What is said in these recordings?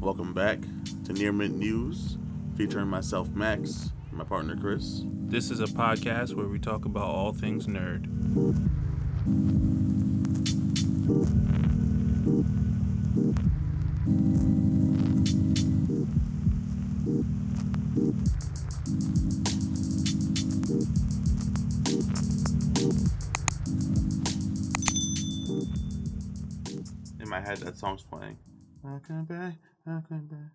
Welcome back to Near Mint News, featuring myself, Max, and my partner, Chris. This is a podcast where we talk about all things nerd. In my head, that song's playing. I'll come back, I'll come back,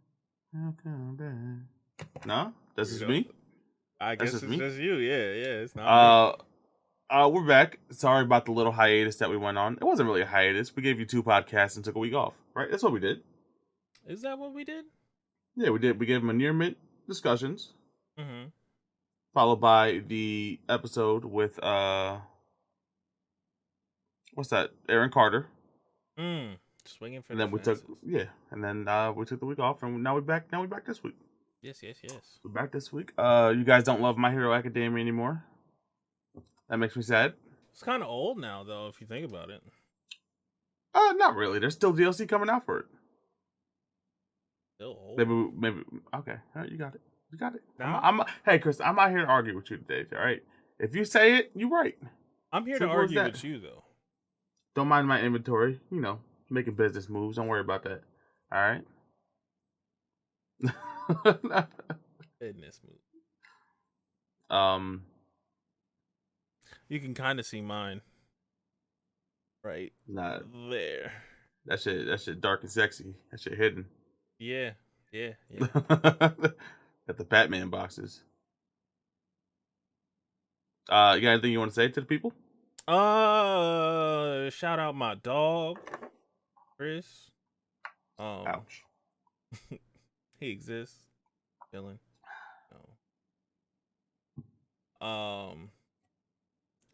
I'll come back. No? This is me? I guess That's it's me? just you. Yeah. It's not We're back. Sorry about the little hiatus that we went on. It wasn't really a hiatus. We gave you 2 podcasts and took a week off, right? That's what we did. me. Is that what we did? Yeah, we did. We gave them a Near Mint discussions, Mm-hmm. followed by the episode with, what's that? Aaron Carter. Swinging for And the then we fences. we took the week off, and now we're back. Now we're back this week. Yes. We're back this week. You guys don't love My Hero Academia anymore. That makes me sad. It's kind of old now, though, if you think about it. Not really. There's still DLC coming out for it. Still old. Maybe. Okay, all right, you got it. Now? Hey, Chris, I'm not here to argue with you today. All right, if you say it, you're right. I'm here to Simple as argue that. with you, though. Don't mind my inventory. You know, making business moves. Don't worry about that. All right. Goodness move. um. You can kind of see mine. Right Nah, there. that shit dark and sexy. That shit hidden. Yeah. Got the Batman boxes. You got anything you want to say to the people? Shout out my dog, Chris. Ouch. He exists. Chilling.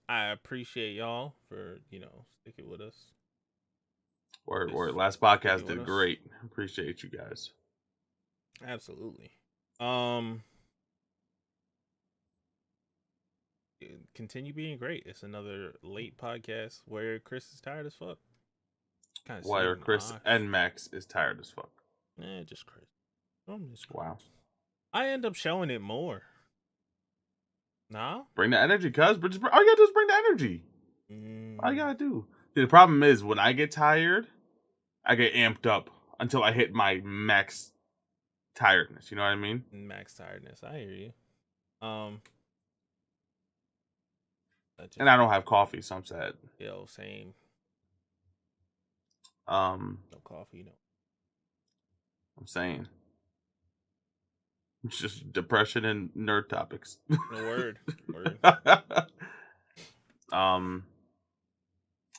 I appreciate y'all for, sticking with us. Word. Just Last podcast sticking with did us. great. Appreciate you guys. Absolutely. Continue being great. It's another late podcast where Chris is tired as fuck. Kind of Where Chris and Max is tired as fuck. just Chris. I'm just Chris. Wow. I end up showing it more. Nah? Bring the energy, cuz. All you gotta do is bring the energy. All you gotta do. The problem is, when I get tired, I get amped up until I hit my max tiredness. You know what I mean? Max tiredness. I hear you. And I don't have coffee, so I'm sad. Same. No coffee, no. I'm saying. It's just depression and nerd topics. No word.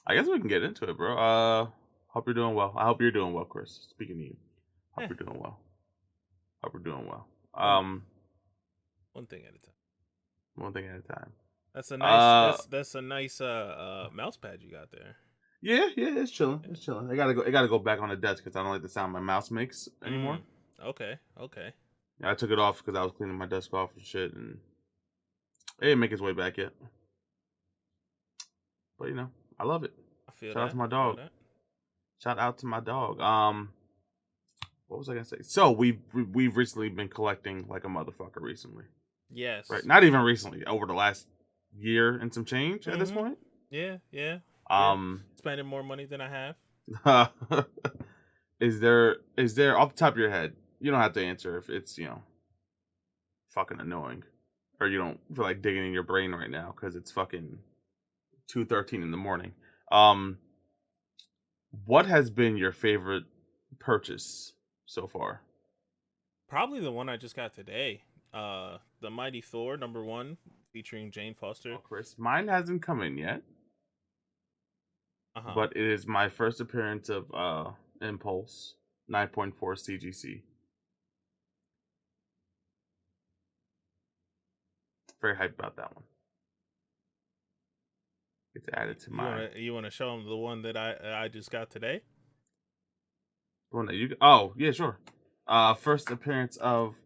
I guess we can get into it, bro. Hope you're doing well. I hope you're doing well, Chris. Speaking to you. Hope you're doing well. One thing at a time. One thing at a time. That's a nice that's a nice mouse pad you got there. Yeah, it's chilling. It's chilling. I gotta go back on the desk because I don't like the sound my mouse makes anymore. Okay. I took it off because I was cleaning my desk off and shit, and it didn't make its way back yet. But I love it. Shout out to my dog. Shout out to my dog. What was I gonna say? So we've recently been collecting like a motherfucker recently. Yes. Right. Not even recently. Over the last year and some change at this point. Yeah. Spending more money than I have. Is there off the top of your head? You don't have to answer if it's fucking annoying, or you don't feel like digging in your brain right now because it's fucking 2:13 in the morning. What has been your favorite purchase so far? Probably the one I just got today. The Mighty Thor #1 featuring Jane Foster. Oh, Chris, mine hasn't come in yet. But it is my first appearance of Impulse 9.4 CGC. Very hyped about that one. Get to add it to mine. You want to show them the one that I just got today? The one that you? Oh yeah, sure. First appearance of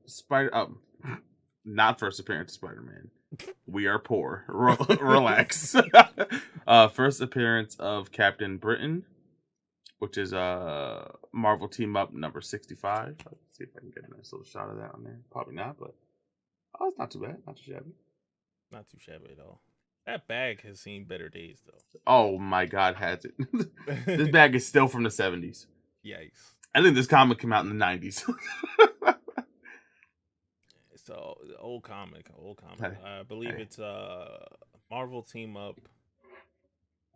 not first appearance of Spider-Man. We are poor. Relax. First appearance of Captain Britain. which is Marvel Team Up number 65. Let's see if I can get a nice little shot of that on there. Probably not, but it's not too bad. Not too shabby. Not too shabby at all. That bag has seen better days though. Oh my god, has it? This bag is still from the 70s. Yikes. I think this comic came out in the 90s. So old comic. Hey, I believe it's Marvel Team Up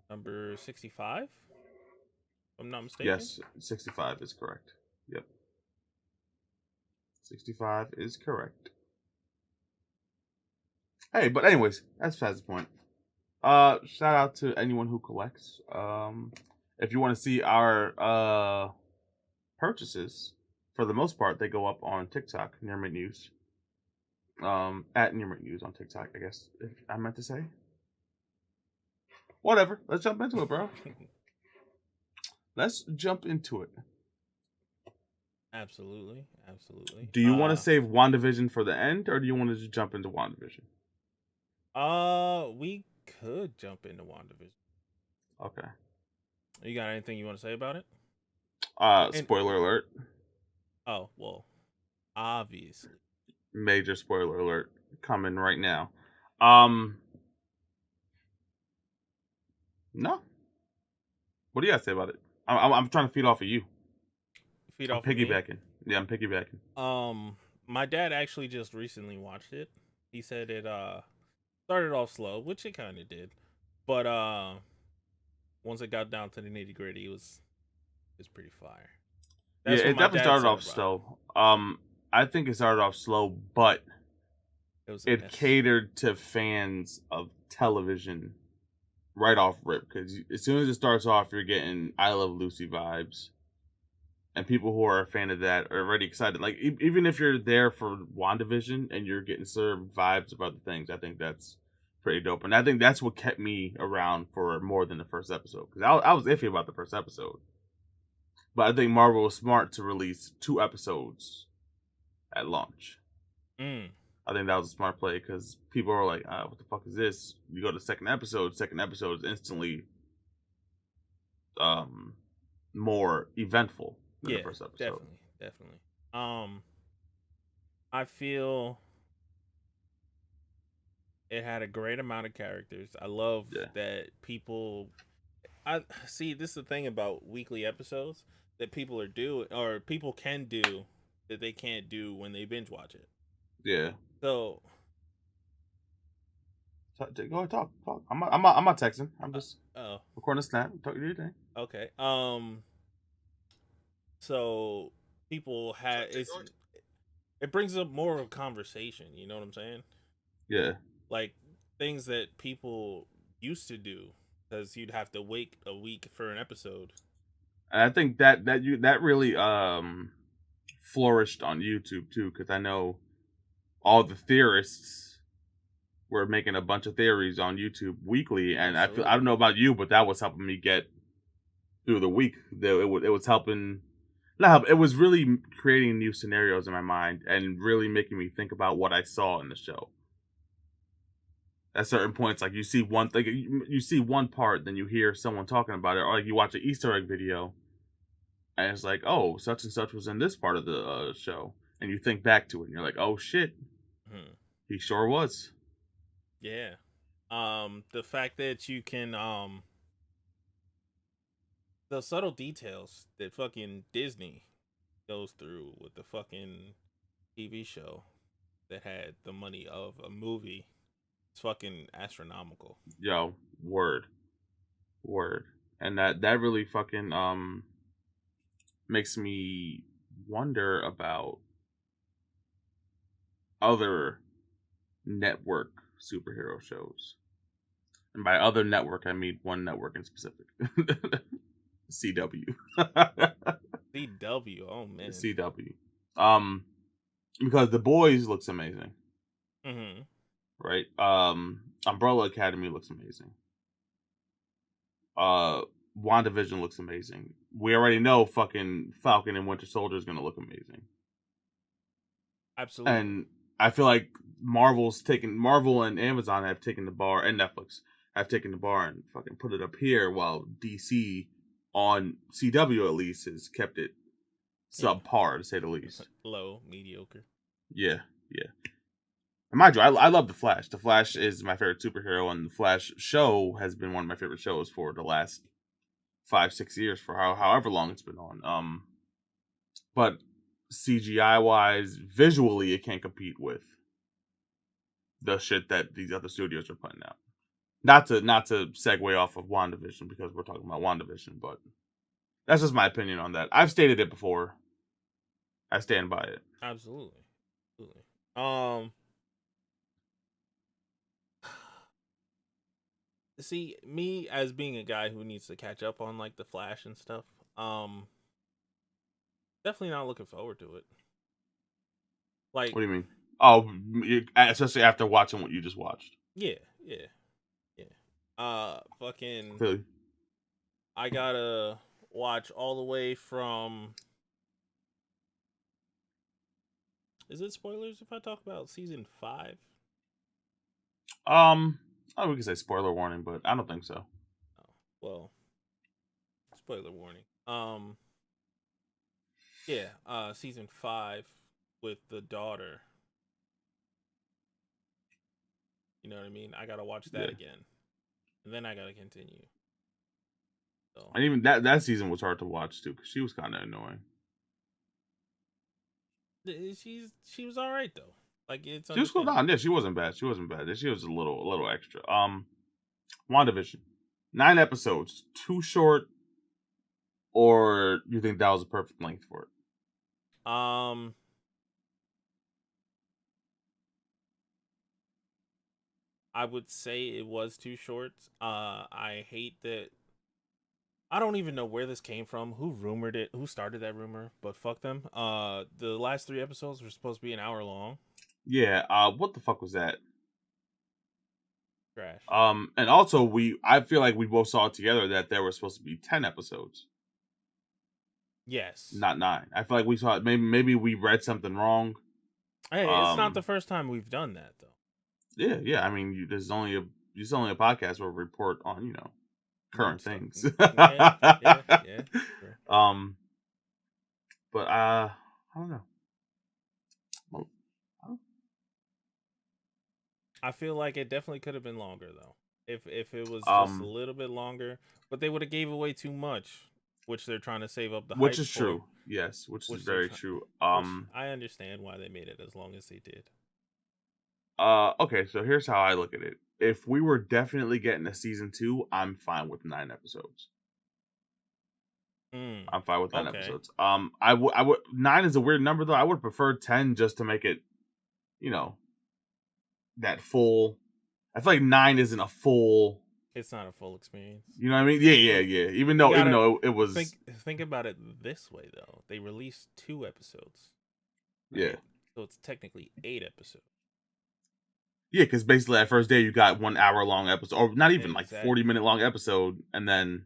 number 65. If I'm not mistaken. Yes, 65 is correct. Yep. 65 is correct. Hey, but anyways, that's past the point. Shout out to anyone who collects. If you want to see our purchases, for the most part, they go up on TikTok, Near Mint News. At Near Mint News on TikTok, I guess if I meant to say. Whatever. Let's jump into it, bro. Let's jump into it. Absolutely. Do you want to save WandaVision for the end, or do you want to just jump into WandaVision? We could jump into WandaVision. Okay. You got anything you want to say about it? Spoiler alert. Oh, well, obviously. Major spoiler alert coming right now. No. What do you got to say about it? I'm trying to feed off of you. I'm piggybacking. Yeah, I'm piggybacking. My dad actually just recently watched it. He said it started off slow, which it kind of did, but once it got down to the nitty gritty, it's pretty fire. That's it definitely started off slow. I think it started off slow, but it catered to fans of television right off rip. Because as soon as it starts off, you're getting I Love Lucy vibes. And people who are a fan of that are already excited. Like, even if you're there for WandaVision and you're getting served vibes of other things, I think that's pretty dope. And I think that's what kept me around for more than the first episode. Because I was iffy about the first episode. But I think Marvel was smart to release 2 episodes at launch. I think that was a smart play because people are like, what the fuck is this? You go to second episode is instantly more eventful than the first episode. Definitely. I feel it had a great amount of characters. I love that people. I see. This is the thing about weekly episodes that people can do that they can't do when they binge watch it. Yeah. So go ahead, talk. I'm not texting. I'm just recording a snap. Talk to your thing. Okay. So people it brings up more of a conversation. You know what I'm saying? Yeah. Like things that people used to do because you'd have to wait a week for an episode. And I think that really flourished on YouTube too, because I know all the theorists were making a bunch of theories on YouTube weekly, and I don't know about you, but that was helping me get through the week. It was helping. It was really creating new scenarios in my mind and really making me think about what I saw in the show. At certain points, like you see one thing, you see one part, then you hear someone talking about it, or like you watch an Easter egg video, and it's like, oh, such and such was in this part of the show, and you think back to it, and you're like, oh shit, he sure was. Yeah, the fact that you can the subtle details that fucking Disney goes through with the fucking TV show that had the money of a movie. It's fucking astronomical. Yo, word. And that really fucking makes me wonder about other network superhero shows. And by other network, I mean one network in specific. CW. CW, oh man. CW. Because The Boys looks amazing. Mm-hmm. Right? Umbrella Academy looks amazing. WandaVision looks amazing. We already know fucking Falcon and Winter Soldier is gonna look amazing. Absolutely. And I feel like Marvel and Amazon have taken the bar, and Netflix have taken the bar and fucking put it up here, while DC on CW at least has kept it subpar to say the least. Low, mediocre. Yeah. And mind you, I love the Flash. The Flash is my favorite superhero, and the Flash show has been one of my favorite shows for the last 5-6 years, for however long it's been on. But CGI wise, visually, it can't compete with the shit that these other studios are putting out. Not to segue off of WandaVision because we're talking about WandaVision, but that's just my opinion on that. I've stated it before. I stand by it. Absolutely. See, me as being a guy who needs to catch up on like the Flash and stuff, definitely not looking forward to it. Like, what do you mean? Oh, especially after watching what you just watched. Yeah. Fucking. Really? I gotta watch all the way from. Is it spoilers if I talk about season 5? Oh, we can say spoiler warning, but I don't think so. Oh, well, spoiler warning. Yeah, season 5 with the daughter. You know what I mean? I gotta watch that again, and then I gotta continue. So. And even that season was hard to watch too, because she was kind of annoying. She was all right though. Like it's she was cool down. Yeah, she wasn't bad. She was a little extra. WandaVision, 9 episodes, too short, or you think that was a perfect length for it? I would say it was too short. I hate that. I don't even know where this came from. Who rumored it? Who started that rumor? But fuck them. The last 3 episodes were supposed to be an hour long. Yeah. What the fuck was that? Trash. And also I feel like we both saw it together that there were supposed to be 10 episodes. Yes. Not 9. I feel like we saw it. Maybe we read something wrong. Hey, it's not the first time we've done that though. Yeah. I mean, there's only a podcast where we report on current things. Yeah. Sure. But I don't know. Well, I feel like it definitely could have been longer though. If it was just a little bit longer, but they would have gave away too much, which they're trying to save up the hype. Which is true. Yes, which is very true. I understand why they made it as long as they did. Okay, so here's how I look at it. If we were definitely getting a season 2, I'm fine with 9 episodes. I'm fine with 9 episodes. I would 9 is a weird number though. I would prefer 10 just to make it, that full. I feel like 9 isn't a full. It's not a full experience. You know what I mean? Yeah. Even though it was. Think about it this way though. They released 2 episodes. Right? Yeah. So it's technically 8 episodes. Yeah, because basically that first day you got 1 hour long episode, or not even like 40-minute long episode, and then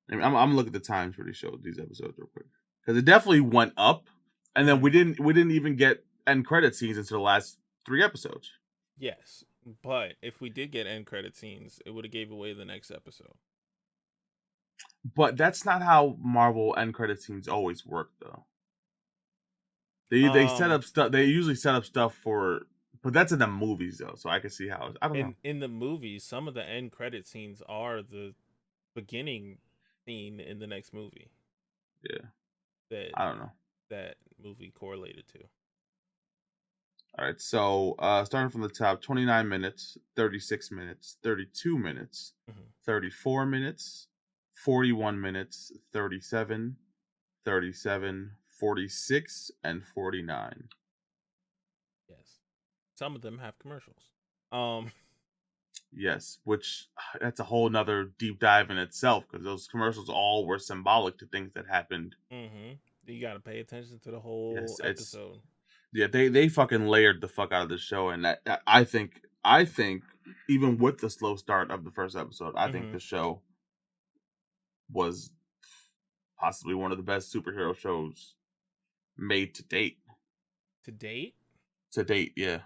I'm looking at the times for these episodes real quick because it definitely went up, and then we didn't even get end credit scenes until the last 3 episodes. Yes, but if we did get end credit scenes, it would have gave away the next episode. But that's not how Marvel end credit scenes always work, though. They set up stuff. They usually set up stuff for. But that's in the movies, though, so I can see how. I don't know. In the movies, some of the end credit scenes are the beginning scene in the next movie. Yeah. I don't know. That movie correlated to. All right, so starting from the top, 29 minutes, 36 minutes, 32 minutes, 34 minutes, 41 minutes, 37, 37, 46, and 49. Yes. Some of them have commercials. Yes, which that's a whole nother deep dive in itself because those commercials all were symbolic to things that happened. You got to pay attention to the whole episode. Yeah, they fucking layered the fuck out of the show, and I think even with the slow start of the first episode, I think the show was possibly one of the best superhero shows made to date. To date? To date, yeah.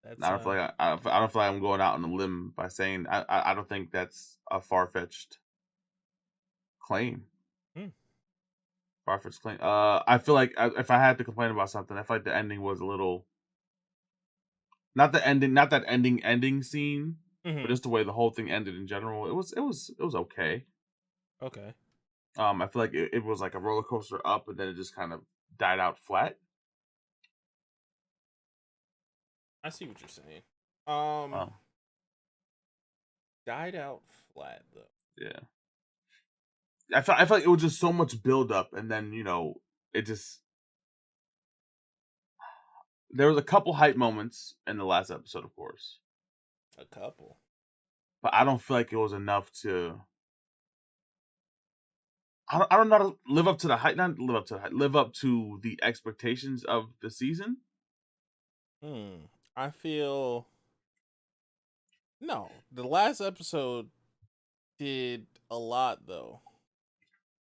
That's I don't feel like I don't feel like I'm going out on a limb by saying I don't think that's a far fetched claim. hmm, Far fetched claim. I feel like if I had to complain about something, I feel like the ending was a little not the ending, not that ending scene, but hmm. just the way the whole thing ended in general. It was okay. Okay. I feel like it was like a roller coaster up, and then it just kind of died out flat. I see what you're saying. Um, Um, died out flat though. yeah. I felt like it was just so much build up, and then it just there was a couple hype moments in the last episode, of course, A couple. but I don't feel like it was enough to. I don't know how to live up to the hype. Not live up to the hype. Live up to the expectations of the season. Hmm. I feel no. The last episode did a lot though.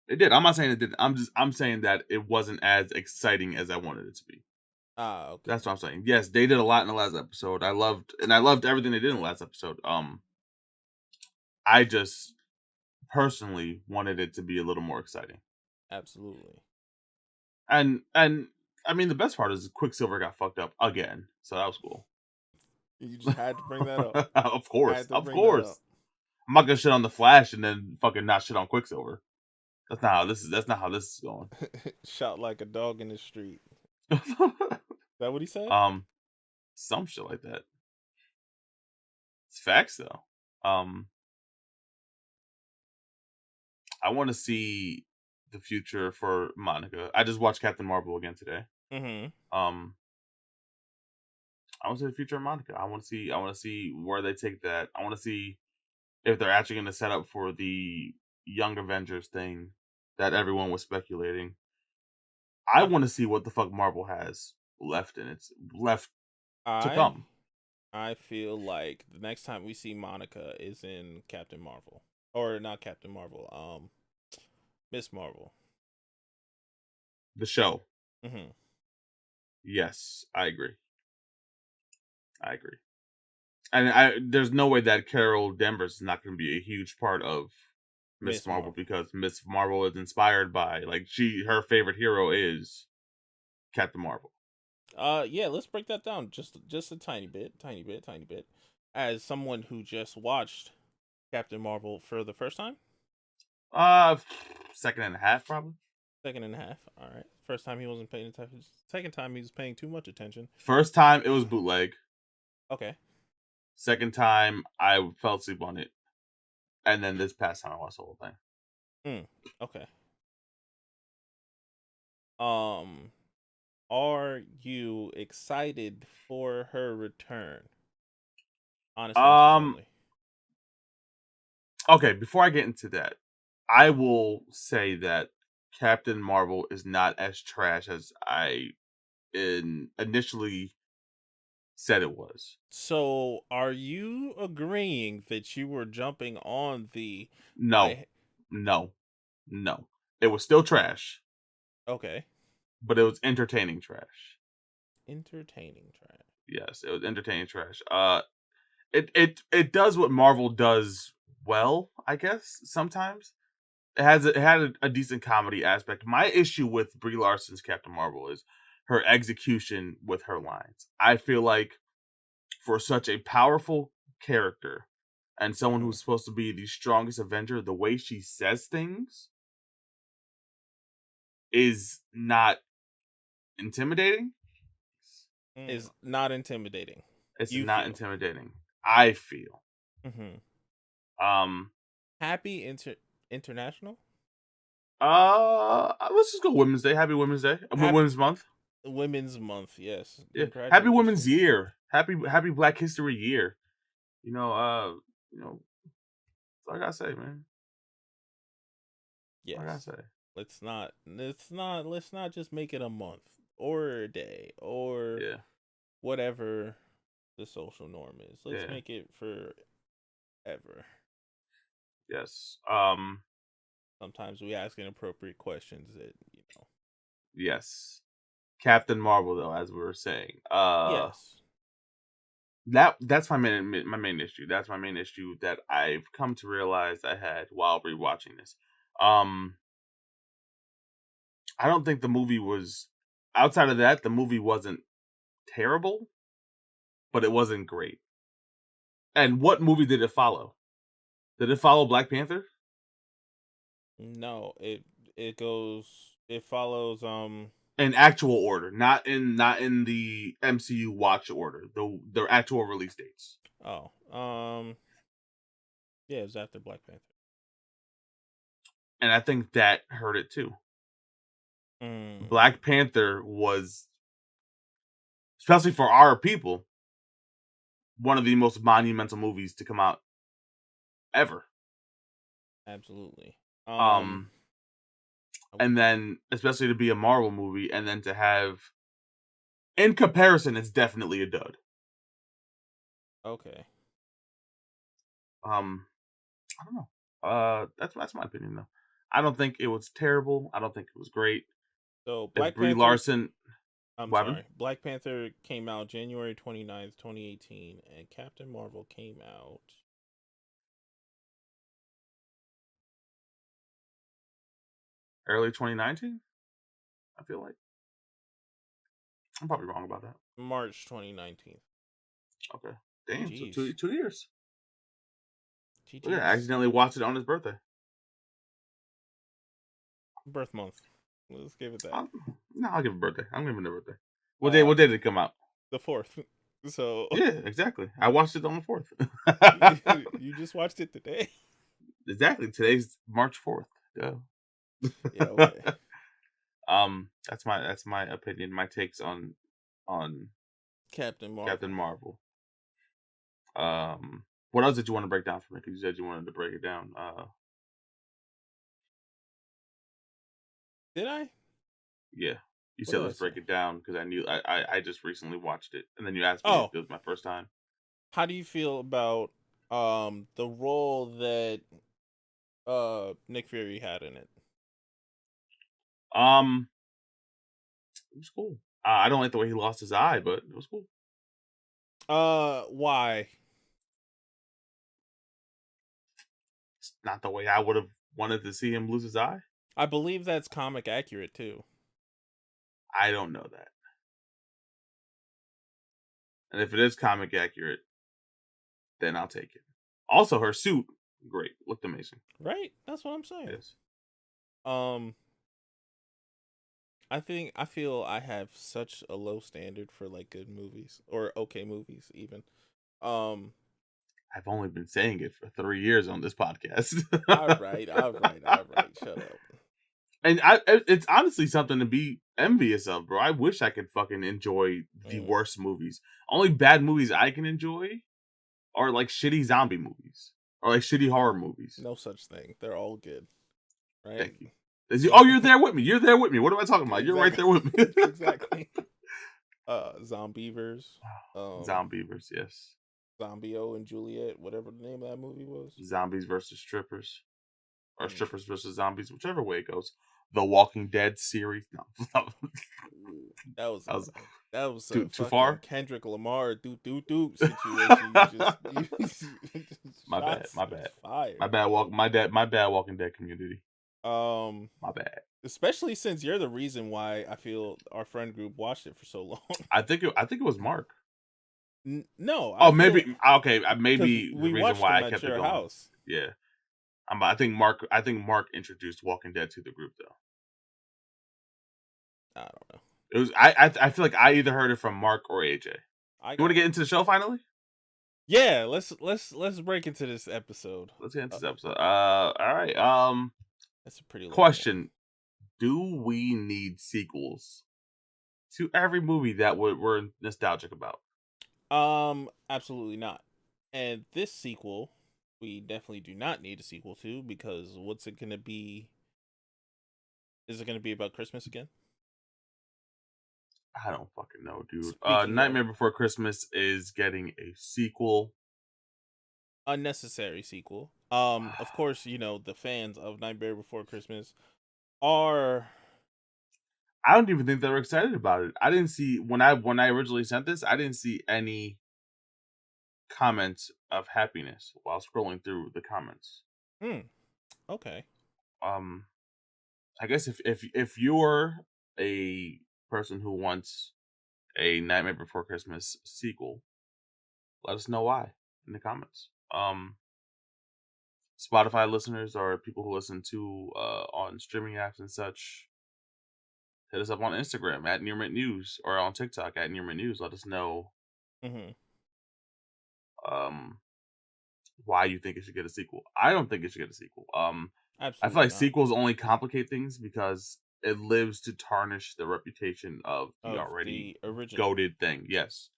It did. I'm not saying it didn't. I'm saying that it wasn't as exciting as I wanted it to be. Ah, okay. That's what I'm saying. Yes, they did a lot in the last episode. I loved everything they did in the last episode. I just personally wanted it to be a little more exciting. Absolutely. And I mean the best part is Quicksilver got fucked up again, so that was cool. You just had to bring that up. Of course, Had to of bring that up. course. I'm not gonna shit on the Flash and then fucking not shit on Quicksilver. That's not how this is. That's not how this is going. Shot like a dog in the street. Is that what he said? um, some shit like that. It's facts though. I want to see the future for Monica. I just watched Captain Marvel again today. Mm-hmm. Um, I want to see the future of Monica. I want to see. I want to see where they take that. I want to see if they're actually going to set up for the Young Avengers thing that everyone was speculating. I want to see what the fuck Marvel has left in its left to I come. I feel like the next time we see Monica is in Captain Marvel. Or not Captain Marvel, Miss Marvel. The show. Mm-hmm. Yes, I agree. I agree. And there's no way that Carol Danvers is not going to be a huge part of Miss Miss Marvel Marvel. because Miss Marvel is inspired by her favorite hero is Captain Marvel. Yeah, let's break that down just a tiny bit, tiny bit, tiny bit. As someone who just watched Captain Marvel for the first time, Uh, second and a half probably. second and a half. All right, first time he wasn't paying attention. Second time he was paying too much attention. First time it was bootleg. Okay. Second time I fell asleep on it, and then this past time I watched the whole thing. Okay. Um, are you excited for her return? Honest answers Um. only. Okay, before I get into that, I will say that Captain Marvel is not as trash as I initially said it was. So, are you agreeing that you were jumping on the No, I no, no. It was still trash, okay, but it was entertaining trash. entertaining trash. Yes, it was entertaining trash. It does what Marvel does well, I guess. Sometimes it had a decent comedy aspect. My issue with Brie Larson's Captain Marvel is her execution with her lines. I feel like for such a powerful character and someone Mm-hmm. who's supposed to be the strongest Avenger, the way she says things is not intimidating. Is not intimidating. It's You not feel. intimidating. I feel. Mm-hmm. Um. Happy international. Let's just go Women's Day. Happy Women's Day. Happy Women's Month. Women's Month. Yes, Yeah. Happy Women's congratulations. Year. Happy Black History Year. You know. You know. That's all I gotta say, man. All I gotta Yes. say. Let's not just make it a month or a day or Yeah. whatever the social norm is. Let's Yeah. make it forever. Yes. Sometimes we ask inappropriate questions that. Yes. Captain Marvel, though, as we were saying. Yes. That's my main issue. That's my main issue that I've come to realize I had while rewatching this. Um, I don't think the movie was outside of that. The movie wasn't terrible, but it wasn't great. And what movie did it follow? Did it follow Black Panther? No, it follows In actual order, not in the MCU watch order. The actual release dates. Oh, yeah, it was after Black Panther. And I think that hurt it too. Mm. Black Panther was, especially for our people, one of the most monumental movies to come out ever. Absolutely. And then especially to be a Marvel movie, and then to have, in comparison, it's definitely a dud. Okay. I don't know. That's my opinion though. I don't think it was terrible. I don't think it was great. So If Black Brie Panther. Larson, Sorry. Black Panther came out January 29th, 2018, and Captain Marvel came out early 2019. I feel like I'm probably wrong about that. March 2019. Okay, damn. Jeez. So 2 years. GG's. Look, I accidentally watched it on his birthday. Birth month. Let's give it that. No, I'll give it birthday. I'm giving it a birthday. What day? What day did it come out? The 4th. So yeah, exactly. I watched it on the 4th. You just watched it today. Exactly. Today's March 4th. Yeah. Okay. That's my opinion. My takes on Captain Marvel. What else did you want to break down for me? Because you said you wanted to break it down. Did I? Yeah. You said let's break it down because I knew I just recently watched it, and then you asked me if it was my first time. How do you feel about the role that Nick Fury had in it? It was cool. I don't like the way he lost his eye, but it was cool. Why? It's not the way I would have wanted to see him lose his eye. I believe that's comic accurate too. I don't know that. And if it is comic accurate, then I'll take it. Also, her suit, great. Looked amazing. Right? That's what I'm saying. Yes. I feel I have such a low standard for like good movies or okay movies even. I've only been saying it for 3 years on this podcast. All right. Shut up. And it's honestly something to be envious of, bro. I wish I could fucking enjoy the worst movies. Only bad movies I can enjoy are like shitty zombie movies or like shitty horror movies. No such thing. They're all good. Right? Thank you. Oh, you're there with me. You're there with me. What am I talking about? You're right there with me. Exactly. Zombievers. Zombievers, yes. Zombio and Juliet, whatever the name of that movie was. Zombies versus strippers. Or strippers versus zombies, whichever way it goes. The Walking Dead series. No. that was too far. Kendrick Lamar situation. My bad. My bad. Walking Dead community. My bad. Especially since you're the reason why I feel our friend group watched it for so long. I think it was Mark. No. Maybe okay. Maybe the reason why I kept it going. House. Yeah. I think Mark introduced Walking Dead to the group though. I don't know. It was I feel like I either heard it from Mark or AJ. You want to get into the show finally? Yeah, let's break into this episode. Let's get into this episode. All right. That's a pretty long question. One. Do we need sequels to every movie that we're nostalgic about? Absolutely not. And this sequel, we definitely do not need a sequel to, because what's it going to be? Is it going to be about Christmas again? I don't fucking know, dude. Nightmare Before Christmas is getting a sequel. Unnecessary sequel. Of course, the fans of Nightmare Before Christmas are... I don't even think they were excited about it. I didn't see when I originally sent this. I didn't see any comments of happiness while scrolling through the comments. Okay. I guess if you're a person who wants a Nightmare Before Christmas sequel, let us know why in the comments. Spotify listeners or people who listen to on streaming apps and such, hit us up on Instagram at Near Mint News or on TikTok at Near Mint News. Let us know why you think it should get a sequel. I don't think it should get a sequel. I feel Absolutely like not. sequels only complicate things because it lives to tarnish the reputation of the Of already the original. goated thing. Yes.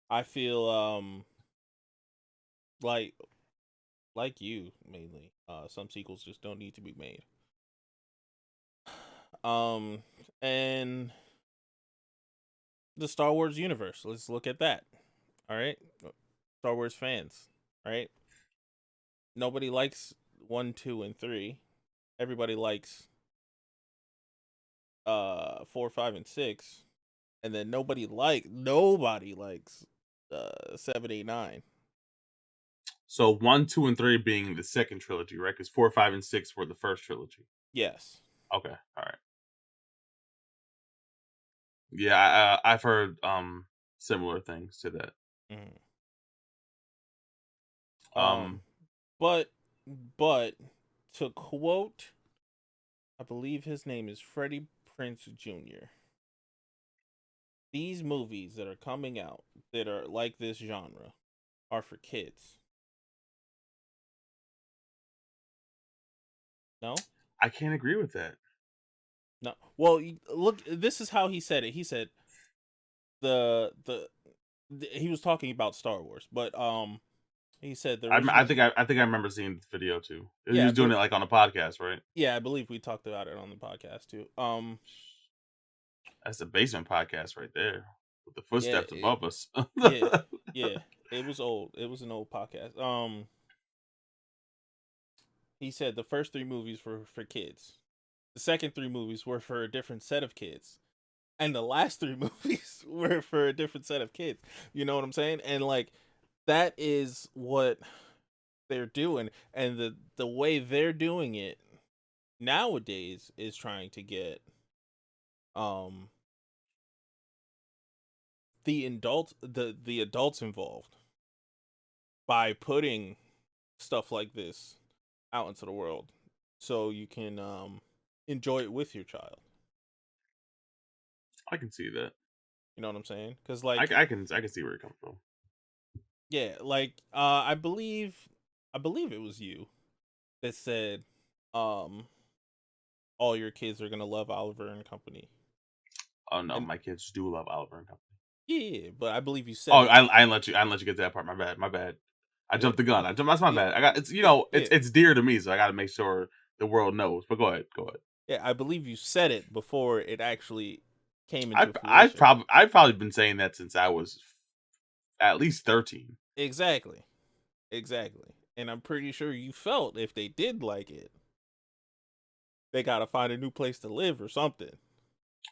I feel like you mainly. Some sequels just don't need to be made. And the Star Wars universe. Let's look at that. All right, Star Wars fans. Right. Nobody likes 1, 2, and 3. Everybody likes 4, 5, and 6, and then nobody likes 7, 8, 9. So 1, 2, and 3 being the second trilogy, right? Because 4, 5, and 6 were the first trilogy. Yes. Okay. All right. Yeah, I've heard similar things to that. But to quote, I believe his name is Freddie Prinze Jr. These movies that are coming out that are like this genre are for kids. No? I can't agree with that. No. Well, look, this is how he said it. He said he was talking about Star Wars, but he said the original. I think I remember seeing the video too. He Yeah, was doing it like on a podcast, right? Yeah, I believe we talked about it on the podcast too. That's the basement podcast right there with the footsteps above us. yeah. It was old. It was an old podcast. He said the first 3 movies were for kids. The second 3 movies were for a different set of kids. And the last 3 movies were for a different set of kids. You know what I'm saying? And like that is what they're doing, and the way they're doing it nowadays is trying to get the adults involved by putting stuff like this out into the world so you can enjoy it with your child. I can see that. You know what I'm saying? Because like I can see where it comes from. Yeah, like I believe it was you that said all your kids are gonna love Oliver and Company. Oh no, my kids do love Oliver and Company. Yeah, but I believe you said. Oh, I didn't let you get to that part. My bad. I jumped the gun. That's my bad. I got it's it's dear to me, so I got to make sure the world knows. But go ahead. Yeah, I believe you said it before it actually came into fruition. I've probably been saying that since I was at least 13. Exactly, and I'm pretty sure you felt if they did like it, they gotta find a new place to live or something.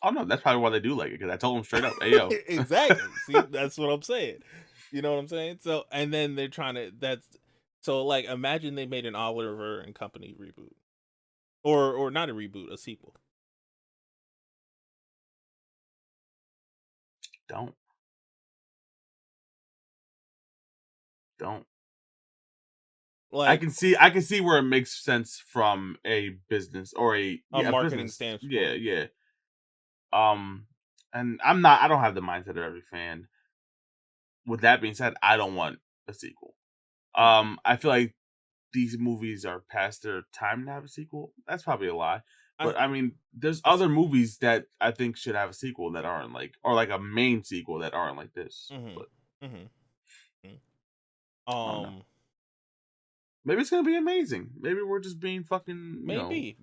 Oh no, that's probably why they do like it, because I told them straight up, "Hey yo." Exactly. See, that's what I'm saying. You know what I'm saying? So, and then they're trying to. Like, imagine they made an Oliver and Company reboot, or not a reboot, a sequel. Don't. Like, I can see where it makes sense from a business or a marketing standpoint. Yeah. And I don't have the mindset of every fan. With that being said, I don't want a sequel. I feel like these movies are past their time to have a sequel. That's probably a lie. But I mean, there's other movies that I think should have a sequel that aren't like, or like a main sequel that aren't like this. Maybe it's gonna be amazing. Maybe we're just being fucking maybe.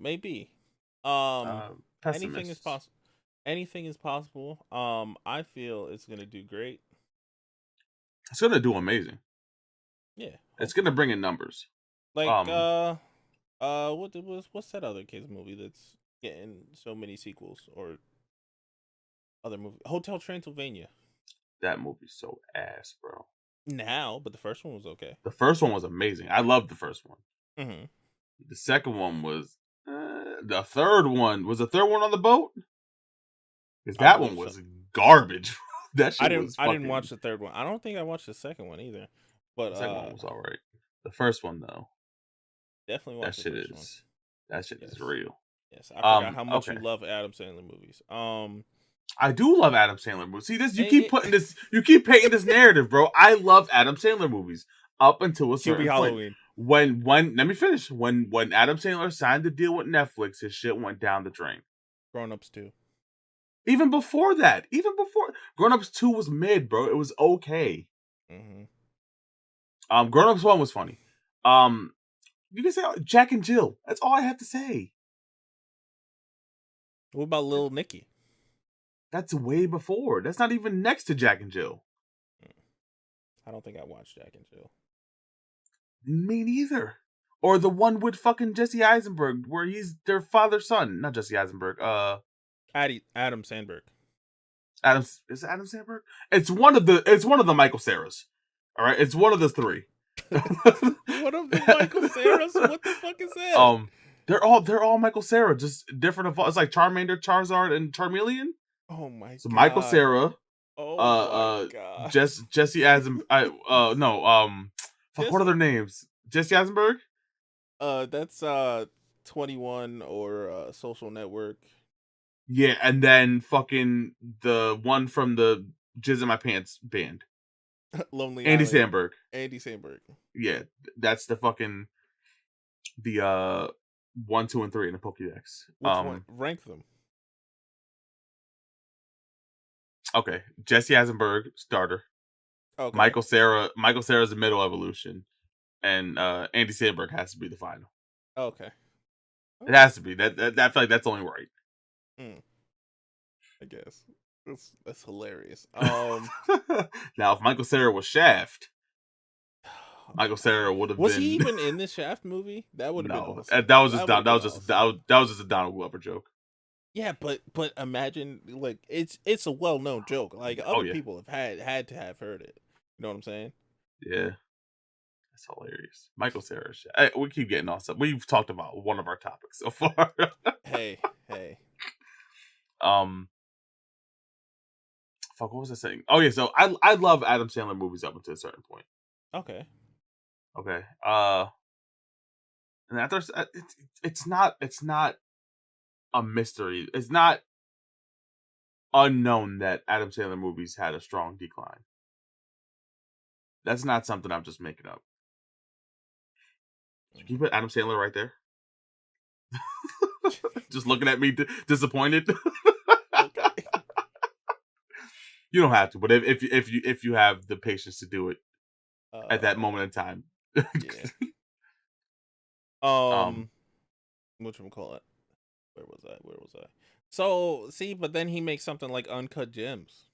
Anything is possible. Anything is possible. I feel it's gonna do great. It's gonna do amazing. Yeah, it's gonna bring in numbers. Like what's that other kids movie that's getting so many sequels or other movie? Hotel Transylvania. That movie's so ass, bro. now, but the first one was okay. The first one was amazing. I loved the first one. Mm-hmm. The second one was the third one was the third one on the boat because I that one believe so. was garbage. That shit was I didn't fucking. watch the third one. I don't think I watched the second one either. But The second one was all right. The first one though, definitely that watch the shit first one. is that shit is Yes. real. Yes. I forgot how much Okay. you love Adam Sandler movies. I do love Adam Sandler movies. See this, It, you keep painting this narrative, bro. I love Adam Sandler movies up until a QB certain point. Halloween. When let me finish. When Adam Sandler signed the deal with Netflix, his shit went down the drain. Grown Ups 2. Even before Grown Ups 2 was mid, bro. It was okay. Mm-hmm. Grown Ups 1 was funny. You can say Jack and Jill. That's all I have to say. What about Lil Nicky? That's way before. That's not even next to Jack and Jill. I don't think I watched Jack and Jill. Me neither. Or the one with fucking Jesse Eisenberg, where he's their father's son. Not Jesse Eisenberg. Adam Sandberg. Is it Adam Sandberg? It's one of the Michael Ceras. All right, it's one of the three. One of the Michael Ceras? What the fuck is that? They're all Michael Cera, just different. It's like Charmander, Charizard, and Charmeleon. Oh my So god. Michael Cera. Oh my god. Jesse Eisenberg. Fuck. What are their names? Jesse Eisenberg. That's 21 or Social Network. Yeah, and then fucking the one from the Jizz in My Pants band. Lonely Andy Island. Samberg. Andy Samberg. Yeah, that's the fucking the 1, 2, and 3 in the Pokédex. Which one? Rank them. Okay, Jesse Eisenberg starter. Okay. Michael Cera's the middle evolution, and Andy Samberg has to be the final. Okay. It has to be that. I feel like that's only right. I guess that's hilarious. Now, if Michael Cera was Shaft, Michael Cera would have been. Was he even in the Shaft movie? That would have been awesome. That was just a Donald Glover joke. Yeah, but imagine, like, it's a well known joke. Like other people have had to have heard it. You know what I'm saying? Yeah, that's hilarious. Michael Cera. We keep getting on stuff. We've talked about one of our topics so far. hey. Fuck, what was I saying? Oh yeah, so I love Adam Sandler movies up until a certain point. Okay. And after it's not a mystery. It's not unknown that Adam Sandler movies had a strong decline. That's not something I'm just making up. Can you put Adam Sandler right there? Just looking at me disappointed. Okay. You don't have to, but if you have the patience to do it at that moment in time. Yeah. Whatchamacallit? Where was I? So, see, but then he makes something like Uncut Gems.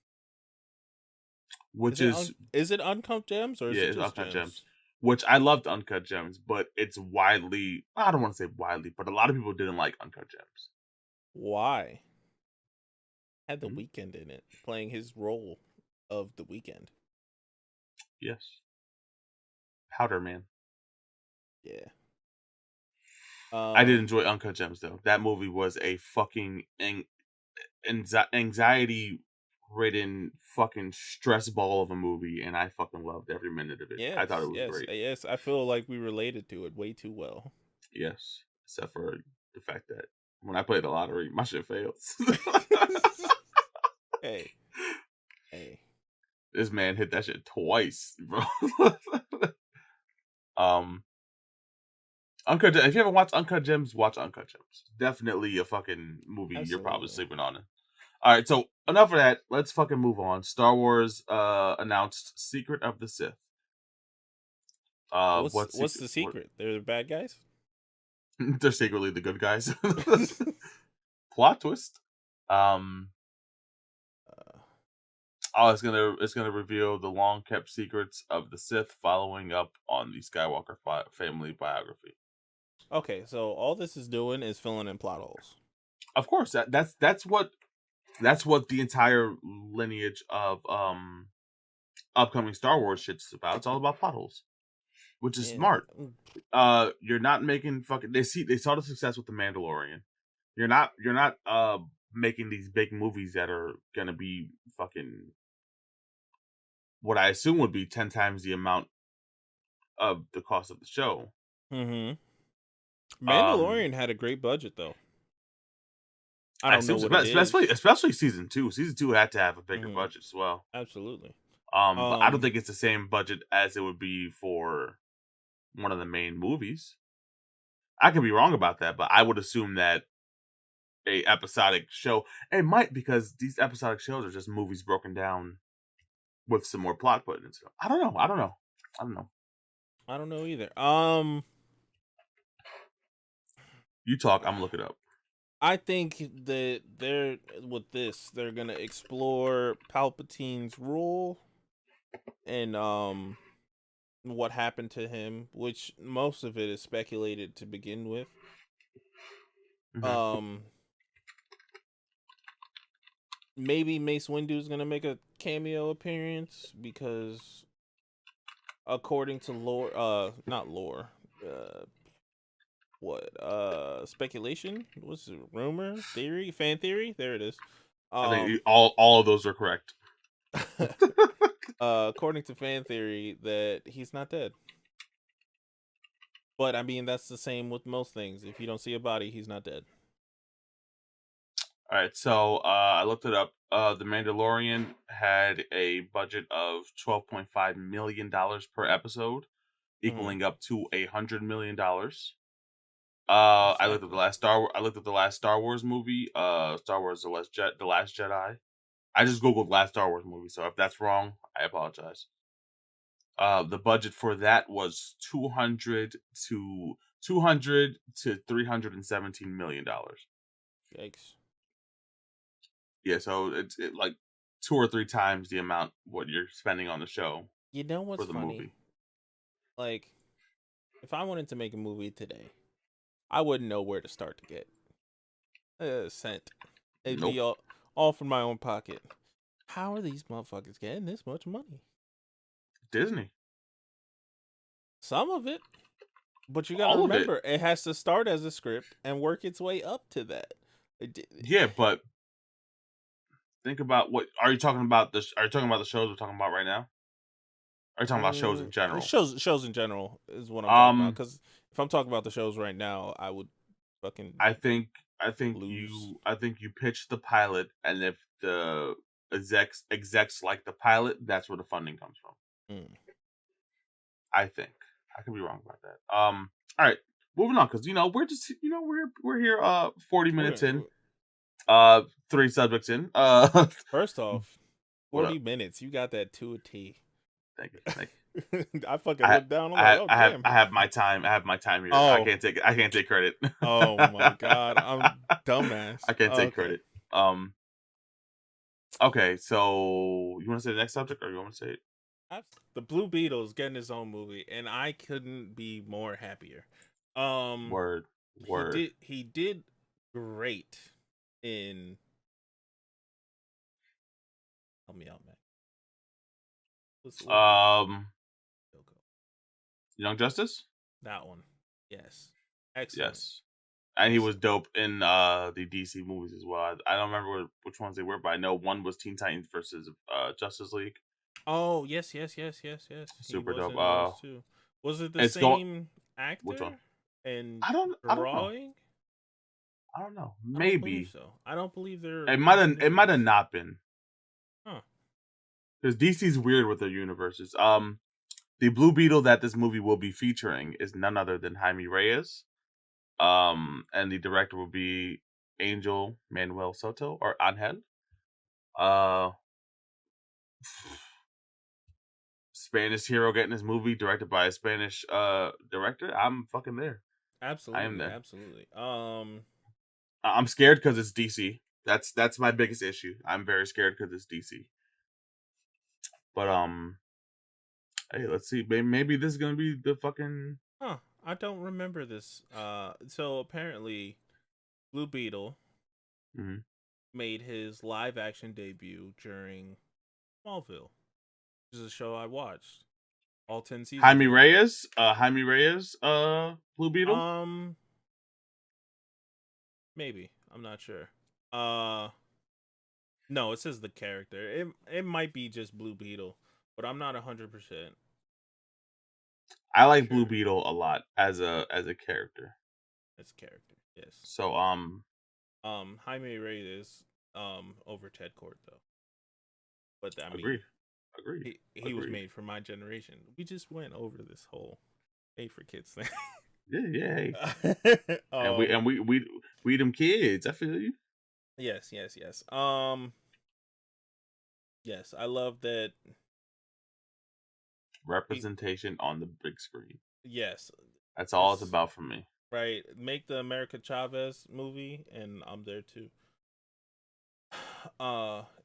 Which is it Uncut Gems or is it just Uncut Gems? Gems? Which I loved Uncut Gems, but it's widely, I don't want to say widely, but a lot of people didn't like Uncut Gems. Why? Had The Weeknd in it, playing his role of The Weeknd. Yes. Powder Man. Yeah. I did enjoy Uncut Gems though. That movie was a fucking anxiety-ridden fucking stress ball of a movie, and I fucking loved every minute of it. Yes, I thought it was great. Yes, I feel like we related to it way too well. Yes, except for the fact that when I play the lottery, my shit fails. Hey. This man hit that shit twice, bro. Uncut Gems. If you haven't watched Uncut Gems, watch Uncut Gems. Definitely a fucking movie you're probably sleeping on it. All right, so enough of that. Let's fucking move on. Star Wars announced Secret of the Sith. What's the secret? They're the bad guys? They're secretly the good guys. Plot twist. It's gonna reveal the long kept secrets of the Sith, following up on the Skywalker family biography. Okay, so all this is doing is filling in plot holes. Of course, that's what the entire lineage of upcoming Star Wars shit's about. It's all about plot holes, which is Yeah. smart. You're not making fucking. They saw the success with the Mandalorian. You're not making these big movies that are gonna be fucking what I assume would be 10 times the amount of the cost of the show. Mm-hmm. Um, Mandalorian had a great budget though. I I don't know assume, what it is. especially season two. Season two had to have a bigger Mm-hmm. budget as well. Absolutely. But I don't Um. think it's the same budget as it would be for one of the main movies. I could be wrong about that, but I would assume that a episodic show, it might, because these episodic shows are just movies broken down with some more plot put into them. I don't know. I don't know either. You talk. I'm gonna look it up. I think that they're gonna explore Palpatine's role and what happened to him, which most of it is speculated to begin with. Mm-hmm. Um, maybe Mace Windu is gonna make a cameo appearance because, according to lore, not lore, uh, speculation? What's it? Rumor, theory, fan theory? There it is. I Um, think all of those are correct. according to fan theory, that he's not dead. But I mean, that's the same with most things. If you don't see a body, he's not dead. All right, so I looked it up. The Mandalorian had a budget of $12.5 million per episode, Mm-hmm. equaling up to $100 million. Exactly. I looked at the last Star Wars movie. Star Wars: The Last Jedi. I just googled last Star Wars movie, so if that's wrong, I apologize. The budget for that was 200 to $317 million. Yikes. Yeah, so it's like 2 or 3 times the amount what you're spending on the show You know for what's the funny? movie. Like, if I wanted to make a movie today, I wouldn't know where to start to get sent. It'd be Nope. all from my own pocket. How are these motherfuckers getting this much money? Disney. Some of it, but you got to All of it. remember, it has to start as a script and work its way up to that. Yeah, but think about what are you talking about are you talking about the shows we're talking about right now? Are you talking about shows in general? Shows in general is what I'm talking about. Um Because if I'm talking about the shows right now, I would fucking I think lose. I think you pitch the pilot, and if the execs like the pilot, that's where the funding comes from. Mm. I think. I could be wrong about that. All right, moving on, because we're just we're here 40 minutes in, 3 subjects in. First off, What 40 up? minutes. You got that to a T. Thank you. I fucking looked down. I'm like, oh damn. I have my time. I have my time here. Oh, I can't take credit. oh my god, I'm dumbass. I can't take Okay. credit. Okay, so you want to say the next subject, or you want to say it? The Blue Beetle's getting his own movie, and I couldn't be more happier. Word, word. He did great in. Help me out, man. What's what movie? Young Justice. That one. Yes. Excellent. Yes, and he was dope in the DC movies as well. I don't remember which ones they were, but I know one was Teen Titans versus Justice League. Oh yes. He Super was dope. in those too. Was it the It's going. same Which one? actor and I don't know. drawing? I don't know. I don't believe Maybe so. I don't believe they're it might have. It might have contemporaries. not been, Huh. because DC's weird with their universes. The Blue Beetle that this movie will be featuring is none other than Jaime Reyes. And the director will be Angel Manuel Soto, or Angel. Uh, Spanish hero getting his movie directed by a Spanish director. I'm fucking there. I am Absolutely, there. absolutely. I'm scared because it's DC. That's my biggest issue. I'm very scared because it's DC. But hey, let's see. Maybe this is gonna be the fucking. Huh. I don't remember this. So apparently, Blue Beetle Mhm. made his live action debut during Smallville. This is a show I watched all 10 seasons Jaime of. Reyes, Blue Beetle. Maybe I'm not sure. Uh, no, it says the character. It might be just Blue Beetle, but I'm not 100% I like Blue sure. Beetle a lot as a character. It's a character, yes. So Jaime Reyes over Ted Kord though, but I mean agreed, agreed, he was agreed. made for my generation. We just went over this whole made for kids thing. Yeah, yeah. Hey. And um, we them kids. I feel you. yes, yes, yes. Yes, I love that. Representation on the big screen. Yes, That's all it's this about for me. right. Make the America Chavez movie, and I'm there too.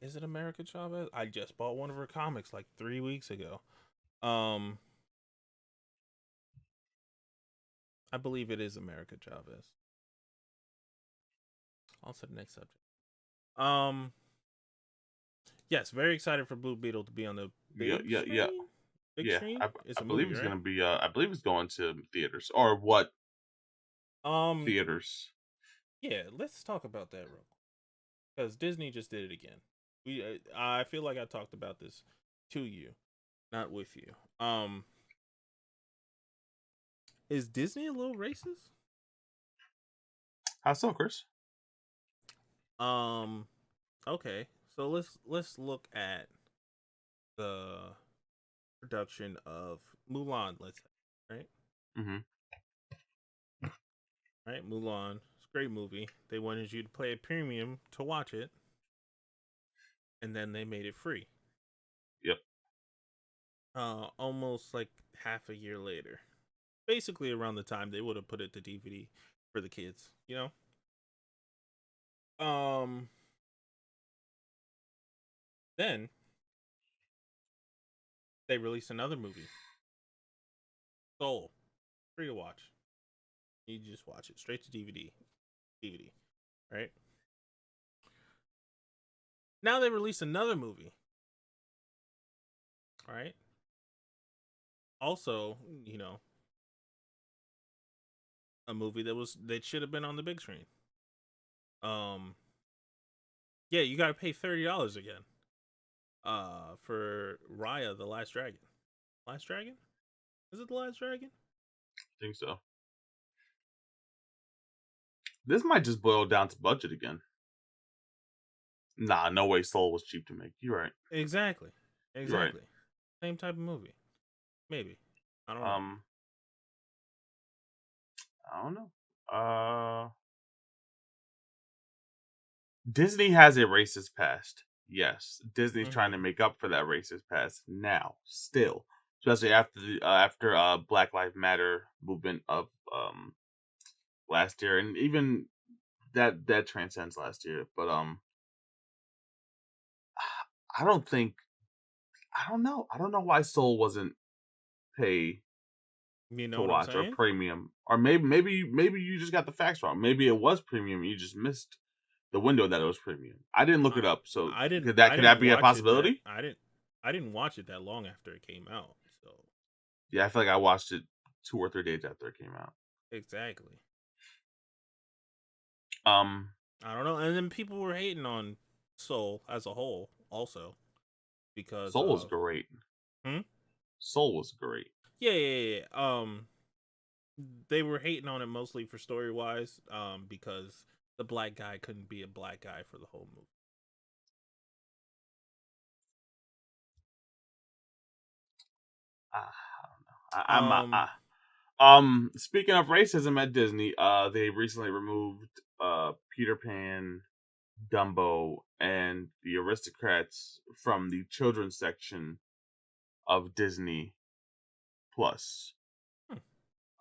Is it America Chavez? I just bought one of her comics like 3 weeks ago. Um, I believe it is America Chavez. On to the next subject. Um, yes, very excited for Blue Beetle to be on the Yeah, big yeah, yeah, screen. Big yeah. screen? It's I a believe movie, it's right? gonna be. I believe it's going to theaters or what Um, theaters? yeah, let's talk about that real quick because Disney just did it again. I feel like I talked about this to you, not with you. Is Disney a little racist? How so, Chris? Um, okay, so let's look at the production of Mulan. Let's say, right, Mm-hmm. right, Mulan. It's a great movie. They wanted you to pay a premium to watch it, and then they made it free. Yep. Almost like half a year later, basically around the time they would have put it to DVD for the kids. Um, then they released another movie, Soul, free to watch. You just watch it straight to DVD. DVD, right? Now they released another movie, right? Also, a movie that should have been on the big screen. Um, yeah, you got to pay $30 again. For Raya, the Last Dragon. Last Dragon? Is it the Last Dragon? I think so. This might just boil down to budget again. Nah, no way. Soul was cheap to make. You're right. Exactly. You're right. Exactly. Same type of movie. Maybe. I don't know. Um, I don't know. Disney has a racist past. Yes, Disney's trying to Mm-hmm. make up for that racist past now. Still, especially after the Black Lives Matter movement of last year, and even that transcends last year. But I don't think I don't know. I don't know why Soul wasn't pay You know to what I'm watch or saying? premium, or maybe you just got the facts wrong. Maybe it was premium. You just missed the window that it was premium. I didn't look I it up, so I didn't could I didn't that be a watch it possibility? I didn't watch it that long after it came out. So Yeah, I feel like I watched it 2 or 3 days after it came out. exactly. Um, I don't know. And then people were hating on Soul as a whole also because Soul was of great. hmm? Soul was great. Yeah. They were hating on it mostly for story wise, because the black guy couldn't be a black guy for the whole movie. I don't know. Um, Speaking of racism at Disney, they recently removed Peter Pan, Dumbo, and the Aristocrats from the children's section of Disney Plus. hmm.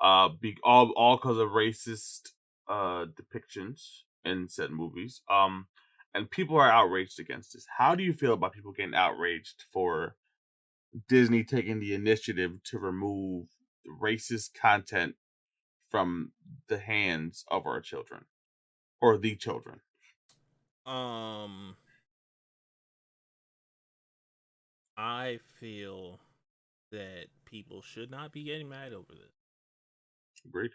All because of racist depictions in said movies. And people are outraged against this. How do you feel about people getting outraged for Disney taking the initiative to remove racist content from the hands of our children or the children? Um, I feel that people should not be getting mad over this. Agreed.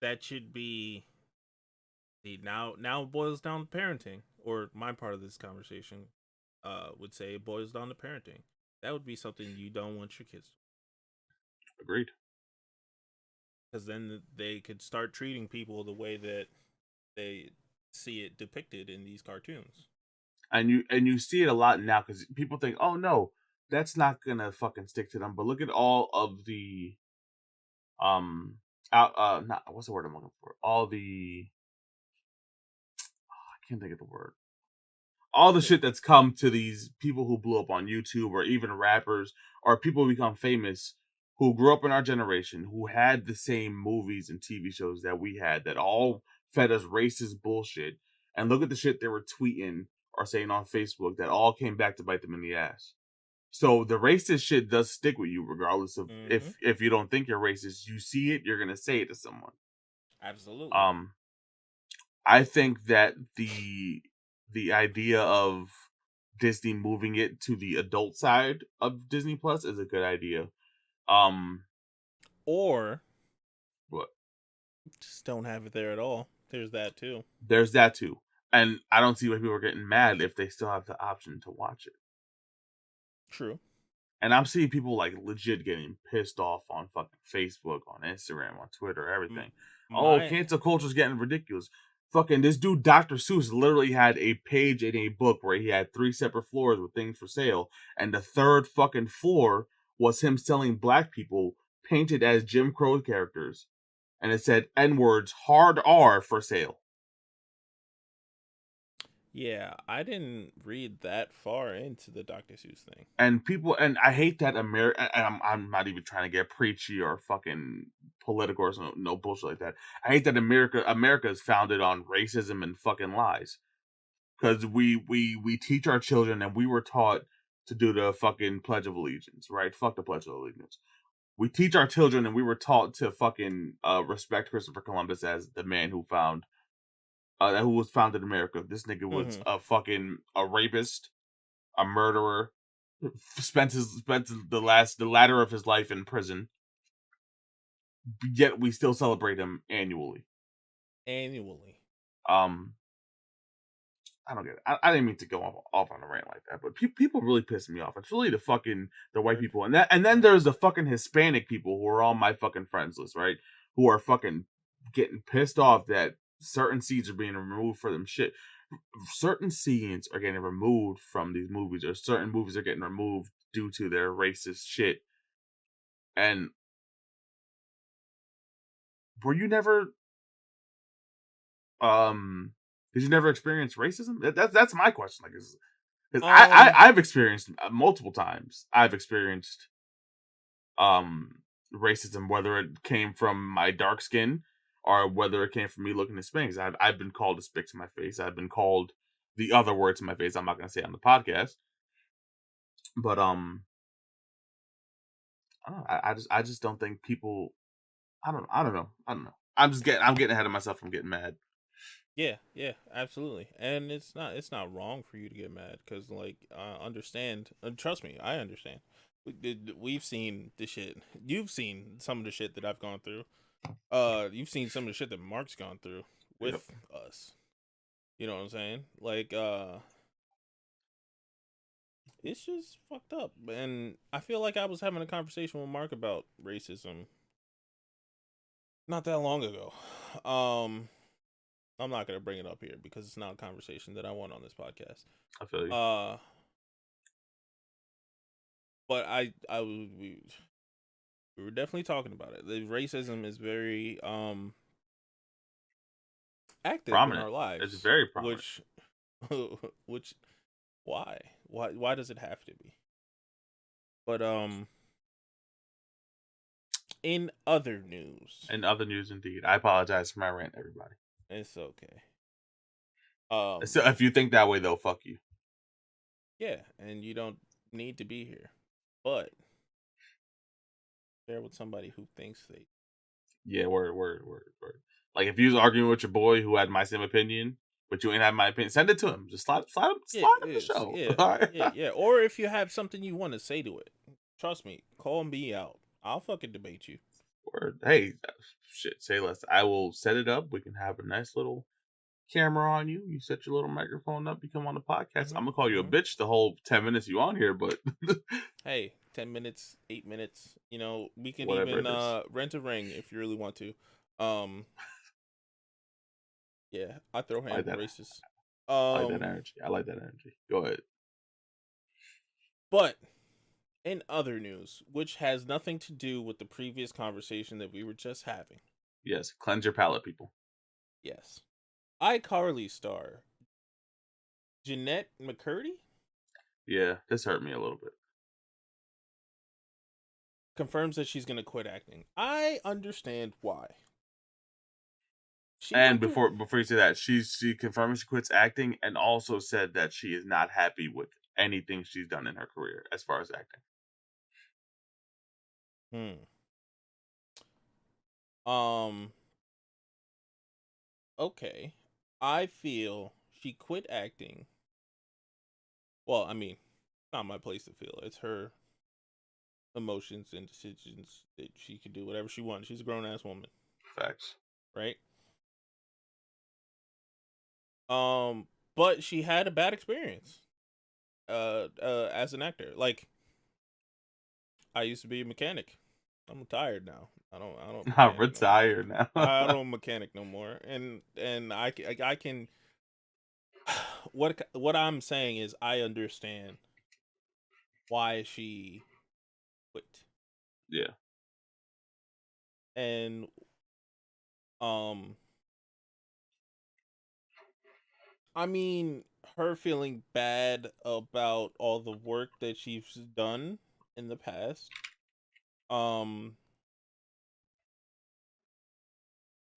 That should be now. Now it boils down to parenting, or my part of this conversation. Would say it boils down to parenting. That would be something you don't want your kids to. Agreed. Because then they could start treating people the way that they see it depicted in these cartoons. And you see it a lot now because people think, oh no, that's not gonna fucking stick to them. But look at all of the not what's the word I'm looking for? All the I can't think of the word. All the shit that's come to these people who blew up on YouTube, or even rappers, or people who become famous who grew up in our generation, who had the same movies and TV shows that we had, that all fed us racist bullshit. And look at the shit they were tweeting or saying on Facebook that all came back to bite them in the ass. So the racist shit does stick with you, regardless of if you don't think you're racist. You see it, you're gonna say it to someone. Absolutely. I think that the idea of Disney moving it to the adult side of Disney Plus is a good idea. Or what? Just don't have it there at all. There's that too. There's that too. And I don't see why people are getting mad if they still have the option to watch it. True. And I'm seeing people like legit getting pissed off on fucking Facebook, on Instagram, on Twitter, everything. Cancel culture's getting ridiculous. Fucking this dude, Dr. Seuss, literally had a page in a book where he had 3 separate floors with things for sale. And the third fucking floor was him selling black people painted as Jim Crow characters. And it said N-words, hard R for sale. Yeah, I didn't read that far into the Dr. Seuss thing. And people, and I hate that I'm not even trying to get preachy or fucking political or no bullshit like that. I hate that America is founded on racism and fucking lies. Because we teach our children, and we were taught to do the fucking Pledge of Allegiance, right? Fuck the Pledge of Allegiance. We teach our children, and we were taught to fucking respect Christopher Columbus as the man who found who was founded America. This nigga was a rapist, a murderer, spent the latter of his life in prison. Yet we still celebrate him annually. I don't get it. I didn't mean to go off on a rant like that, but people really piss me off. It's really the white people, and then there's the fucking Hispanic people who are on my fucking friends list, right? Who are fucking getting pissed off that certain seeds are being removed for them shit. Certain scenes are getting removed from these movies, or certain movies are getting removed due to their racist shit. And were you never did you never experience racism? That's my question. Like, I've experienced multiple times. I've experienced racism, whether it came from my dark skin or whether it came from me looking Hispanic. I've been called a spick to my face. I've been called the other word to my face. I'm not going to say it on the podcast, but I just don't think people. I don't know. I'm getting ahead of myself from getting mad. Yeah, absolutely, and it's not wrong for you to get mad because understand. Trust me, I understand. We've seen the shit. You've seen some of the shit that I've gone through. You've seen some of the shit that Mark's gone through with us. You know what I'm saying? Like, it's just fucked up. And I feel like I was having a conversation with Mark about racism not that long ago. I'm not gonna bring it up here because it's not a conversation that I want on this podcast. I feel you. But we were definitely talking about it. The racism is very active prominent in our lives. It's very prominent. Which why does it have to be? But in other news. Indeed. I apologize for my rant, everybody. It's okay. So if you think that way, though, fuck you. Yeah, and you don't need to be here. But share with somebody who thinks they. Yeah, word. Like if you was arguing with your boy who had my same opinion, but you ain't have my opinion. Send it to him. Just slide him the show. Yeah, All right? yeah. Or if you have something you want to say to it, trust me, call me out. I'll fucking debate you. Or hey, shit, say less. I will set it up. We can have a nice little camera on you. You set your little microphone up. You come on the podcast. I'm gonna call you a bitch the whole 10 minutes you on here, but hey, 10 minutes, 8 minutes. You know, we can whatever even it is. rent a ring if you really want to. Yeah, I throw hand braces. I like that energy. I like that energy. Go ahead. But in other news, which has nothing to do with the previous conversation that we were just having. Yes, cleanse your palate, people. Yes. iCarly star Jeanette McCurdy? Yeah, this hurt me a little bit. Confirms that she's going to quit acting. I understand why. And before you say that, she confirmed she quits acting, and also said that she is not happy with anything she's done in her career as far as acting. Okay. I feel she quit acting. Well, I mean, not my place to feel. It's her emotions and decisions that she can do whatever she wants. She's a grown ass woman. Facts. Right? But she had a bad experience as an actor. Like, I used to be a mechanic. I'm retired now. I don't I'm retired now. I don't mechanic no more. And I can what I'm saying is I understand why she quit. Yeah. And I mean, her feeling bad about all the work that she's done in the past.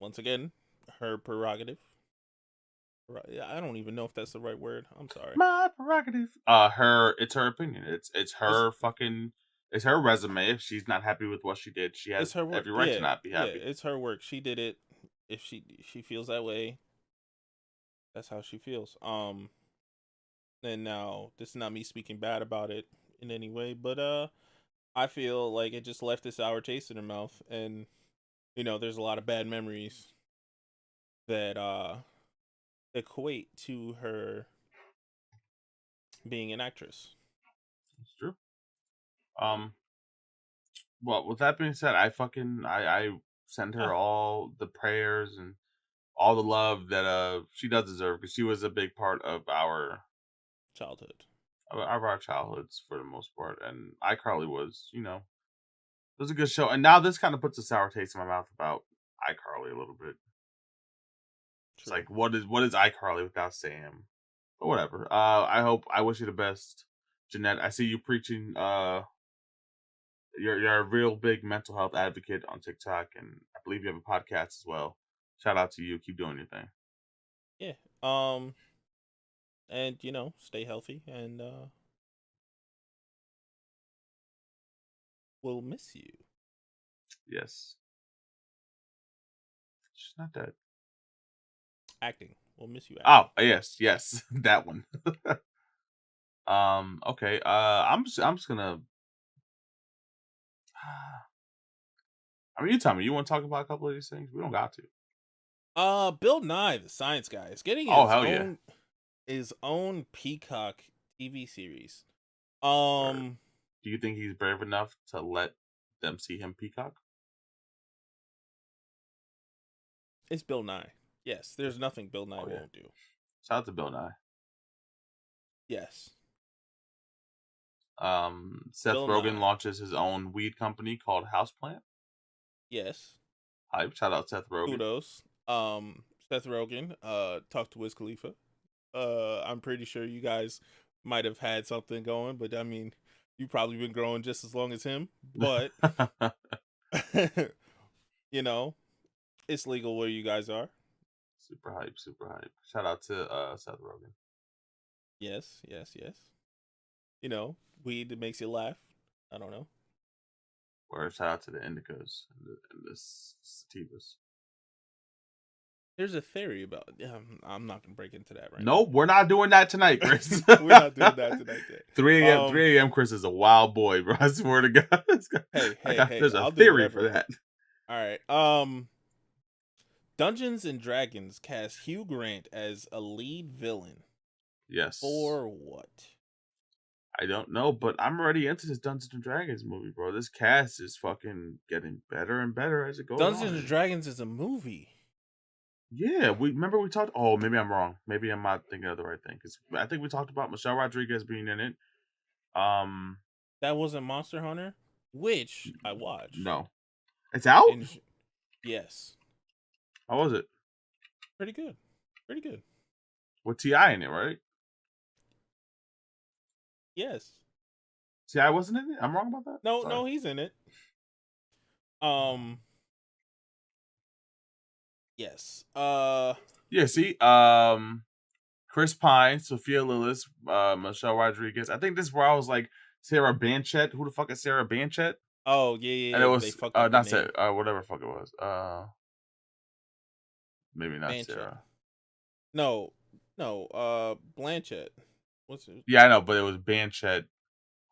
Once again, her prerogative. I don't even know if that's the right word. I'm sorry. My prerogative. It's her opinion. It's her fucking. It's her resume. If she's not happy with what she did, she has every right to not be happy. Yeah, it's her work. She did it. If she feels that way, that's how she feels. And now this is not me speaking bad about it in any way, but I feel like it just left a sour taste in her mouth, and there's a lot of bad memories that equate to her being an actress. It's true. Well, with that being said, I send her all the prayers and all the love that she does deserve, because she was a big part of our childhood, of our childhoods for the most part, and iCarly was, it was a good show. And now this kind of puts a sour taste in my mouth about iCarly a little bit. True. It's like, what is iCarly without Sam? But whatever. I wish you the best, Jeanette. I see you preaching. You're a real big mental health advocate on TikTok, and I believe you have a podcast as well. Shout out to you. Keep doing your thing. Yeah. And stay healthy, and we'll miss you. Yes. She's not dead. Acting. We'll miss you. Acting. Oh, yes, that one. Okay. I'm just gonna. I mean, you tell me. You want to talk about a couple of these things? We don't got to. Bill Nye the Science Guy is getting his own Peacock TV series. Do you think he's brave enough to let them see him Peacock? It's Bill Nye. Yes, there's nothing Bill Nye won't do. Shout out to Bill Nye. Yes. Seth Rogen launches his own weed company called Houseplant. Yes. Hype. Shout out Seth Rogen. Kudos. Seth Rogen, talked to Wiz Khalifa. I'm pretty sure you guys might have had something going, but I mean, you've probably been growing just as long as him. But it's legal where you guys are. Super hype, super hype. Shout out to Seth Rogen. Yes. Weed that makes you laugh. I don't know. Or shout out to the indicas and the sativas. There's a theory about. I'm not gonna break into that right Nope, we're not doing that tonight, Chris. now. We're not doing that tonight. Then. 3 a.m. Chris is a wild boy, bro. I swear to God. Hey! There's a I'll do theory whatever. for that. All right. Dungeons and Dragons cast Hugh Grant as a lead villain. Yes. For what? I don't know, but I'm already into this Dungeons and Dragons movie, bro. This cast is fucking getting better and better as it goes on. Dungeons and Dragons is a movie. Yeah, we talked. Oh, maybe I'm wrong. Maybe I'm not thinking of the right thing because I think we talked about Michelle Rodriguez being in it. That wasn't Monster Hunter, which I watched. No, it's out. Yes. How was it? Pretty good. Pretty good. With T.I. in it, right? Yes. T.I. wasn't in it. I'm wrong about that. No, he's in it. Yes. Yeah. See. Chris Pine, Sophia Lillis, Michelle Rodriguez. I think this is where I was like Sarah Banchett. Who the fuck is Sarah Banchett? Oh yeah. And it was they fucked up not Sarah. Whatever the fuck it was. Maybe not Banchett. Sarah. No. Blanchett. What's it? Yeah, I know, but it was Banchett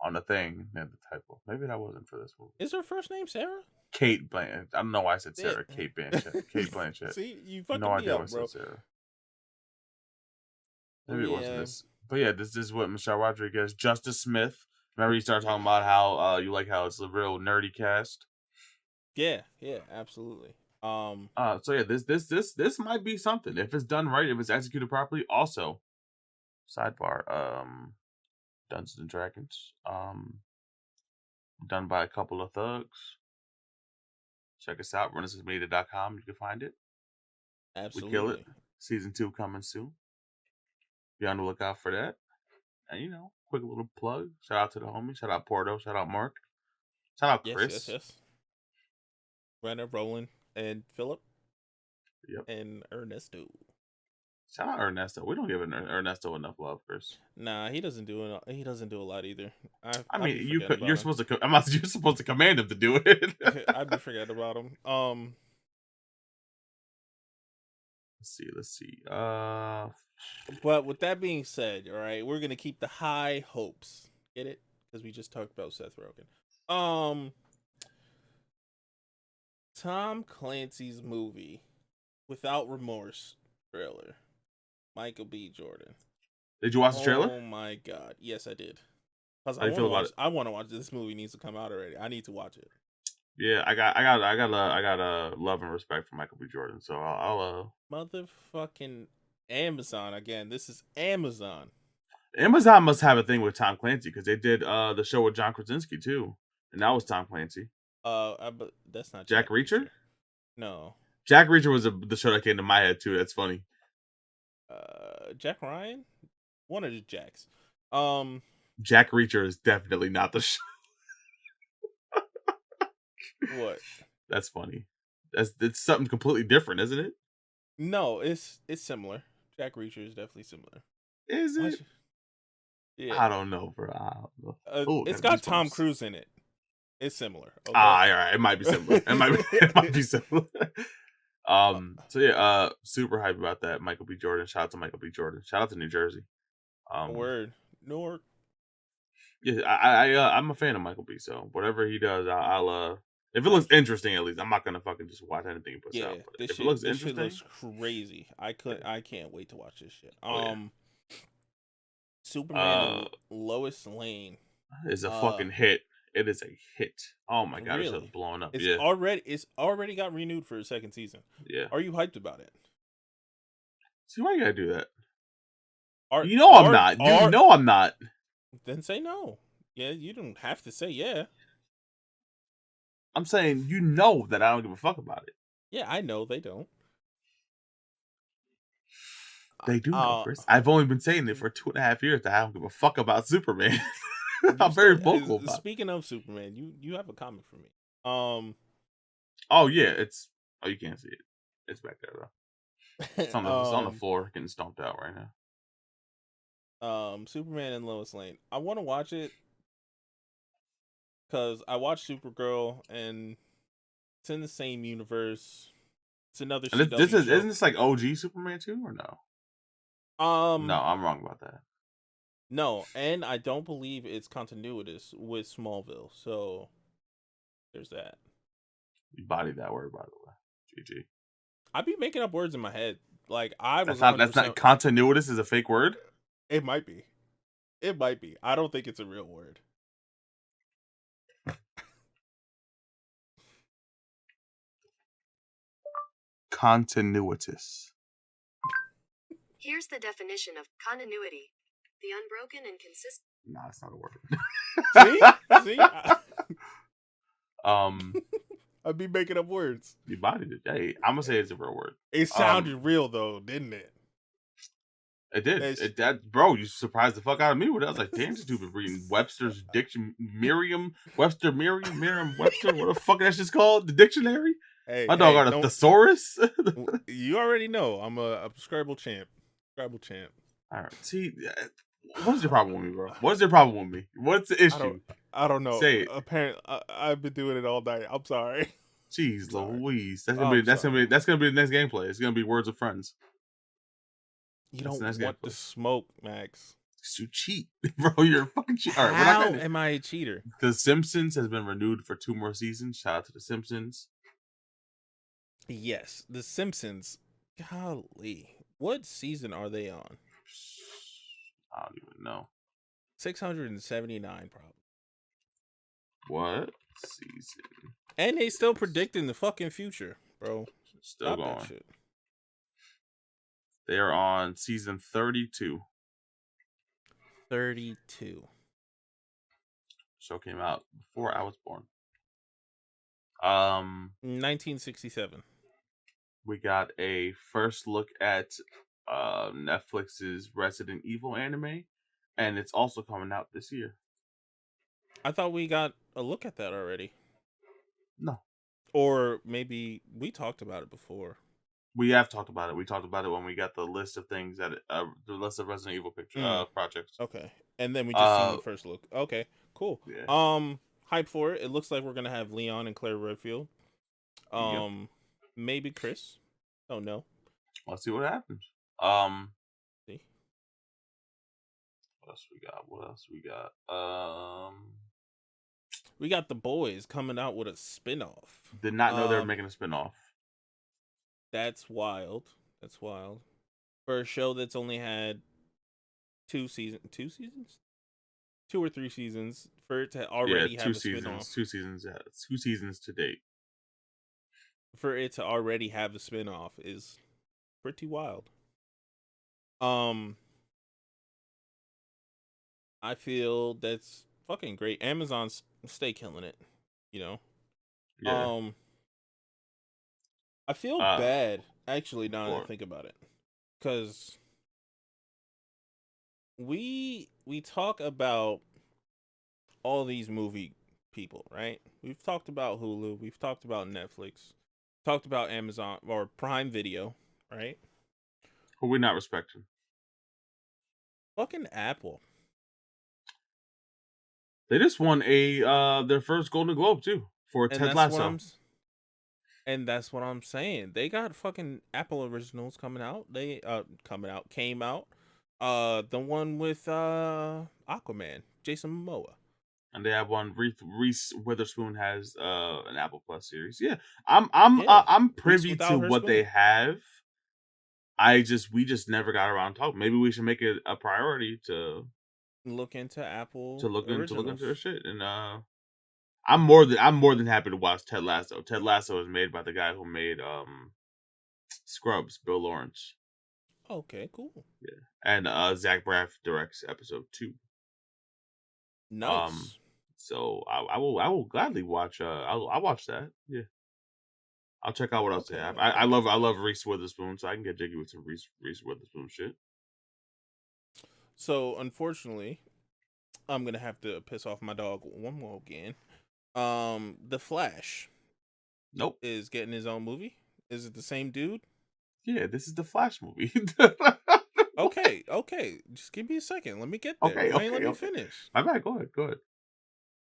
on the thing. Had the typo. Maybe that wasn't for this movie. Is her first name Sarah? Kate Blanchett. I don't know why I said Sarah. Kate Blanchett. Kate Blanchett. See, you fucking no me idea up, why I bro. said Sarah. Maybe it wasn't this. But yeah, this is what Michelle Rodriguez, Justice Smith. Remember you started talking about how you like how it's a real nerdy cast. Yeah, absolutely. So yeah, this might be something if it's done right, if it's executed properly. Also, sidebar, Dungeons and Dragons, done by a couple of thugs. Check us out, renaissancemedia.com. You can find it. Absolutely. We kill it. Season 2 coming soon. Be on the lookout for that. And quick little plug. Shout out to the homie. Shout out Porto. Shout out Mark. Shout out Chris. Yes. Brenna, Roland, and Philip. Yep. And Ernesto. Shout out Ernesto. We don't give Ernesto enough love, Chris. Nah, he doesn't do a lot either. I mean, you're supposed to. You're supposed to command him to do it. I'd be forgetting about him. Let's see. But with that being said, all right, we're gonna keep the high hopes. Get it? Because we just talked about Seth Rogen. Tom Clancy's movie, Without Remorse trailer. Michael B. Jordan. Did you watch the trailer? Oh my god, yes, I did. Because How do you feel about it? I want to watch it. This movie needs to come out already. I need to watch it. Yeah, I got love and respect for Michael B. Jordan. So I'll motherfucking Amazon again. This is Amazon. Amazon must have a thing with Tom Clancy because they did the show with John Krasinski too, and that was Tom Clancy. But that's not Jack Reacher. No, Jack Reacher was the show that came to my head too. That's funny. Jack Ryan, one of the Jacks. Jack Reacher is definitely not the show. What? That's funny. It's something completely different, isn't it? No, it's similar. Jack Reacher is definitely similar. Is it? Yeah. I don't know, bro. It's got Tom Cruise in it. It's similar. Okay? All right. It might be similar. It might be similar. So yeah, super hype about that. Michael B. Jordan. Shout out to Michael B. Jordan. Shout out to New Jersey. Word. Newark. Yeah, I'm a fan of Michael B. So whatever he does, I'll if it looks interesting, at least I'm not gonna fucking just watch anything he puts out. But if it looks interesting, shit looks crazy. I can't wait to watch this shit. Superman and Lois Lane is a fucking hit. It is a hit. Oh my god, really? It's blowing up. It's already got renewed for a second season. Yeah. Are you hyped about it? See, why you gotta do that? I'm not. You know I'm not. Then say no. Yeah, you don't have to say yeah. I'm saying you know that I don't give a fuck about it. Yeah, I know they don't. They do know, Chris. I've only been saying it for 2.5 years that I don't give a fuck about Superman. I'm very vocal about it. Speaking of Superman, you have a comic for me. Oh yeah, you can't see it. It's back there though. It's on the floor, getting stomped out right now. Superman and Lois Lane. I want to watch it because I watched Supergirl and it's in the same universe. It's another And this CW is show. isn't this like OG Superman 2 or no? No, I'm wrong about that. No, and I don't believe it's continuous with Smallville. So there's that. You bodied that word, by the way. GG. I'd be making up words in my head. Like I was That's not 100%. continuous is a fake word? It might be. It might be. I don't think it's a real word. Continuitous. Here's the definition of continuity: the unbroken and consistent. Nah, it's not a word. See? I'd be making up words. You bodied it. Hey, I'm gonna say it's a real word. It sounded real though, didn't it? It did. Bro, you surprised the fuck out of me with it. I was like, damn, this dude been reading Webster's diction, Merriam-Webster. What the fuck that shit's called? The dictionary? Hey, my dog got a thesaurus. You already know I'm a Scrabble champ. All right. See, what's your problem with me, bro? What's your problem with me? What's the issue? I don't know. Say it. Apparently, I've been doing it all night. I'm sorry. Jeez, Louise. That's gonna be the next gameplay. It's gonna be Words of Friends. You don't want to smoke, Max. You cheat, bro. You're a fucking cheater. All right, how am I a cheater? The Simpsons has been renewed for 2 more seasons. Shout out to the Simpsons. Yes, the Simpsons. Golly, what season are they on? I don't even know. 679, probably. What season? And they still predicting the fucking future, bro. Still going. That shit. They are on season 32. 32. Show came out before I was born. 1967. We got a first look at Netflix's Resident Evil anime, and it's also coming out this year. I thought we got a look at that already. No. Or maybe we talked about it before. We have talked about it. We talked about it when we got the list of things that the list of Resident Evil projects. Okay, and then we just seen the first look. Okay, cool. Yeah. Hype for it. It looks like we're gonna have Leon and Claire Redfield. Yep. Maybe Chris. Oh no. Let's see what happens. See. What else we got? We got The Boys coming out with a spinoff. Did not know they were making a spinoff. That's wild. For a show that's only had 2 seasons? 2 or 3 seasons for it to already have a spinoff. 2 seasons, yeah. 2 seasons to date. For it to already have a spinoff is pretty wild. I feel that's fucking great. Amazon's stay killing it, you know. Yeah. I feel bad actually now that I think about it, because we talk about all these movie people, right? We've talked about Hulu, we've talked about Netflix, talked about Amazon or Prime Video, right? Who we not respecting? Fucking Apple. They just won their first Golden Globe too for Ted Lasso. And that's what I'm saying. They got fucking Apple originals coming out. Came out. The one with Aquaman, Jason Momoa. And they have one. Reese Witherspoon has an Apple Plus series. Yeah, I'm privy to what they have. We just never got around to talking. Maybe we should make it a priority to look into Apple to look into their shit. And I'm more than happy to watch Ted Lasso. Ted Lasso is made by the guy who made Scrubs, Bill Lawrence. Okay, cool. Yeah, and Zach Braff directs episode 2. Nice. So I will gladly watch. I'll watch that. Yeah, I'll check out what else they have. I love Reese Witherspoon, so I can get jiggy with some Reese Witherspoon shit. So unfortunately, I'm gonna have to piss off my dog one more again. The Flash. Nope. Is getting his own movie. Is it the same dude? Yeah, this is the Flash movie. Okay. Just give me a second. Let me get there. Okay. Let me finish. My bad. Go ahead.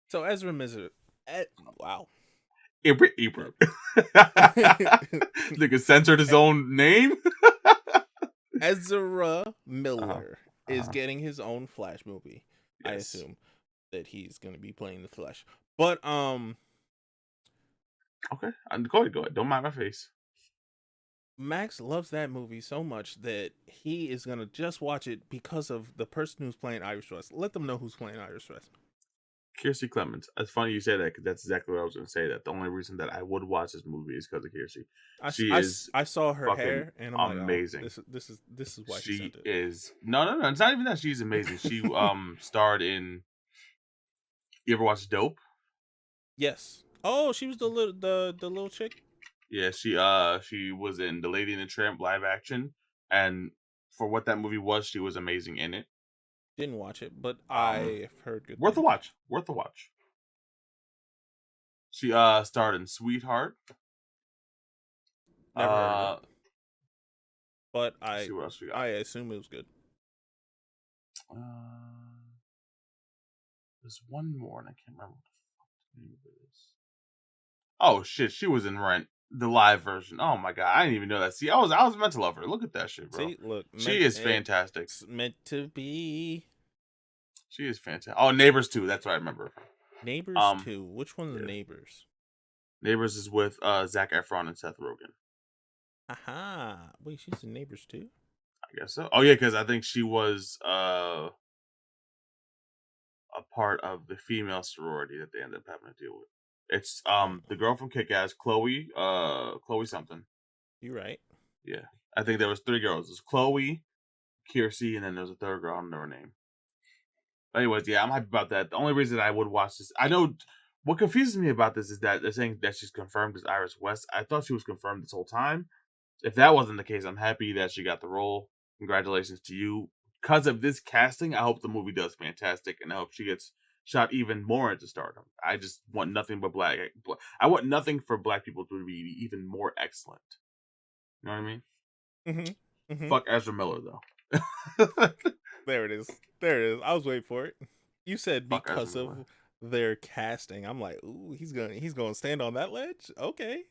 So Ezra Miller. Wow. Ibra. Nigga censored his own name. Ezra Miller is getting his own Flash movie. Yes. I assume that he's going to be playing the Flash. But okay, go ahead. Don't mind my face. Max loves that movie so much that he is going to just watch it because of the person who's playing Iris West. Let them know who's playing Iris West. Kiersey Clemens. It's funny you say that because that's exactly what I was going to say. That the only reason that I would watch this movie is because of Kiersey. I saw her hair and I'm amazing. Like, oh, this is why she sent it. is. No. It's not even that. She's amazing. She starred in. You ever watch Dope? Yes. Oh, she was the little chick. Yeah, she was in The Lady and the Tramp live action, and for what that movie was, she was amazing in it. Didn't watch it, but I've heard good. Worth a watch. She starred in Sweetheart. Never heard of it. But see what else we got. I assume it was good. There's one more, and I can't remember what the fuck the name of it is. Oh shit, she was in Rent, the live version. Oh my god, I didn't even know that. See, I was meant to love her. Look at that shit, bro. See, look, she is fantastic. It's meant to be. She is fantastic. Oh, Neighbors 2. That's what I remember. Neighbors 2. Which one's the Neighbors? Neighbors is with Zac Efron and Seth Rogen. Aha! Wait, she's in Neighbors 2? I guess so. Oh yeah, because I think she was a part of the female sorority that they ended up having to deal with. It's the girl from Kick-Ass, Chloe something. You're right. Yeah, I think there was 3 girls. There's Chloe, Kiersey, and then there's a 3rd girl. I don't know her name. But anyways, yeah, I'm happy about that. The only reason I would watch this, I know what confuses me about this is that they're saying that she's confirmed as Iris West. I thought she was confirmed this whole time. If that wasn't the case, I'm happy that she got the role. Congratulations to you. Because of this casting, I hope the movie does fantastic, and I hope she gets shot even more into stardom. I just want nothing but I want nothing for black people to be even more excellent. You know what I mean? Mm-hmm. Mm-hmm. Fuck Ezra Miller, though. There it is. I was waiting for it. You said because of their casting. I'm like, ooh, he's gonna stand on that ledge. Okay.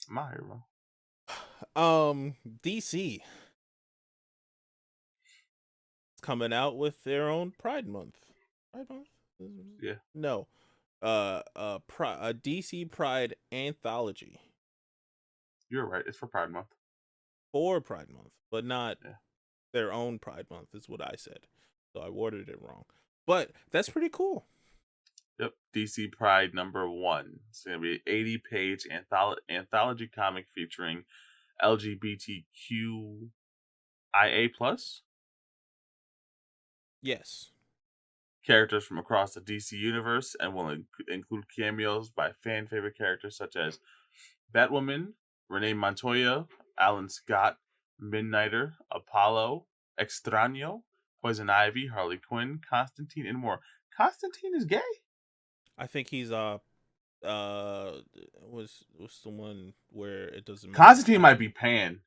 My hero. DC. It's coming out with their own Pride Month. Yeah. No. A DC Pride anthology. You're right. It's for Pride Month. For Pride Month, but not their own Pride Month is what I said. So I worded it wrong. But that's pretty cool. Yep. DC Pride #1. It's going to be an 80-page anthology comic featuring LGBTQIA+. Yes. Characters from across the DC universe, and will include cameos by fan favorite characters such as Batwoman, Renee Montoya, Alan Scott, Midnighter, Apollo, Extraño, Poison Ivy, Harley Quinn, Constantine, and more. Constantine is gay? I think he's was the one where it doesn't matter. Constantine might be pan.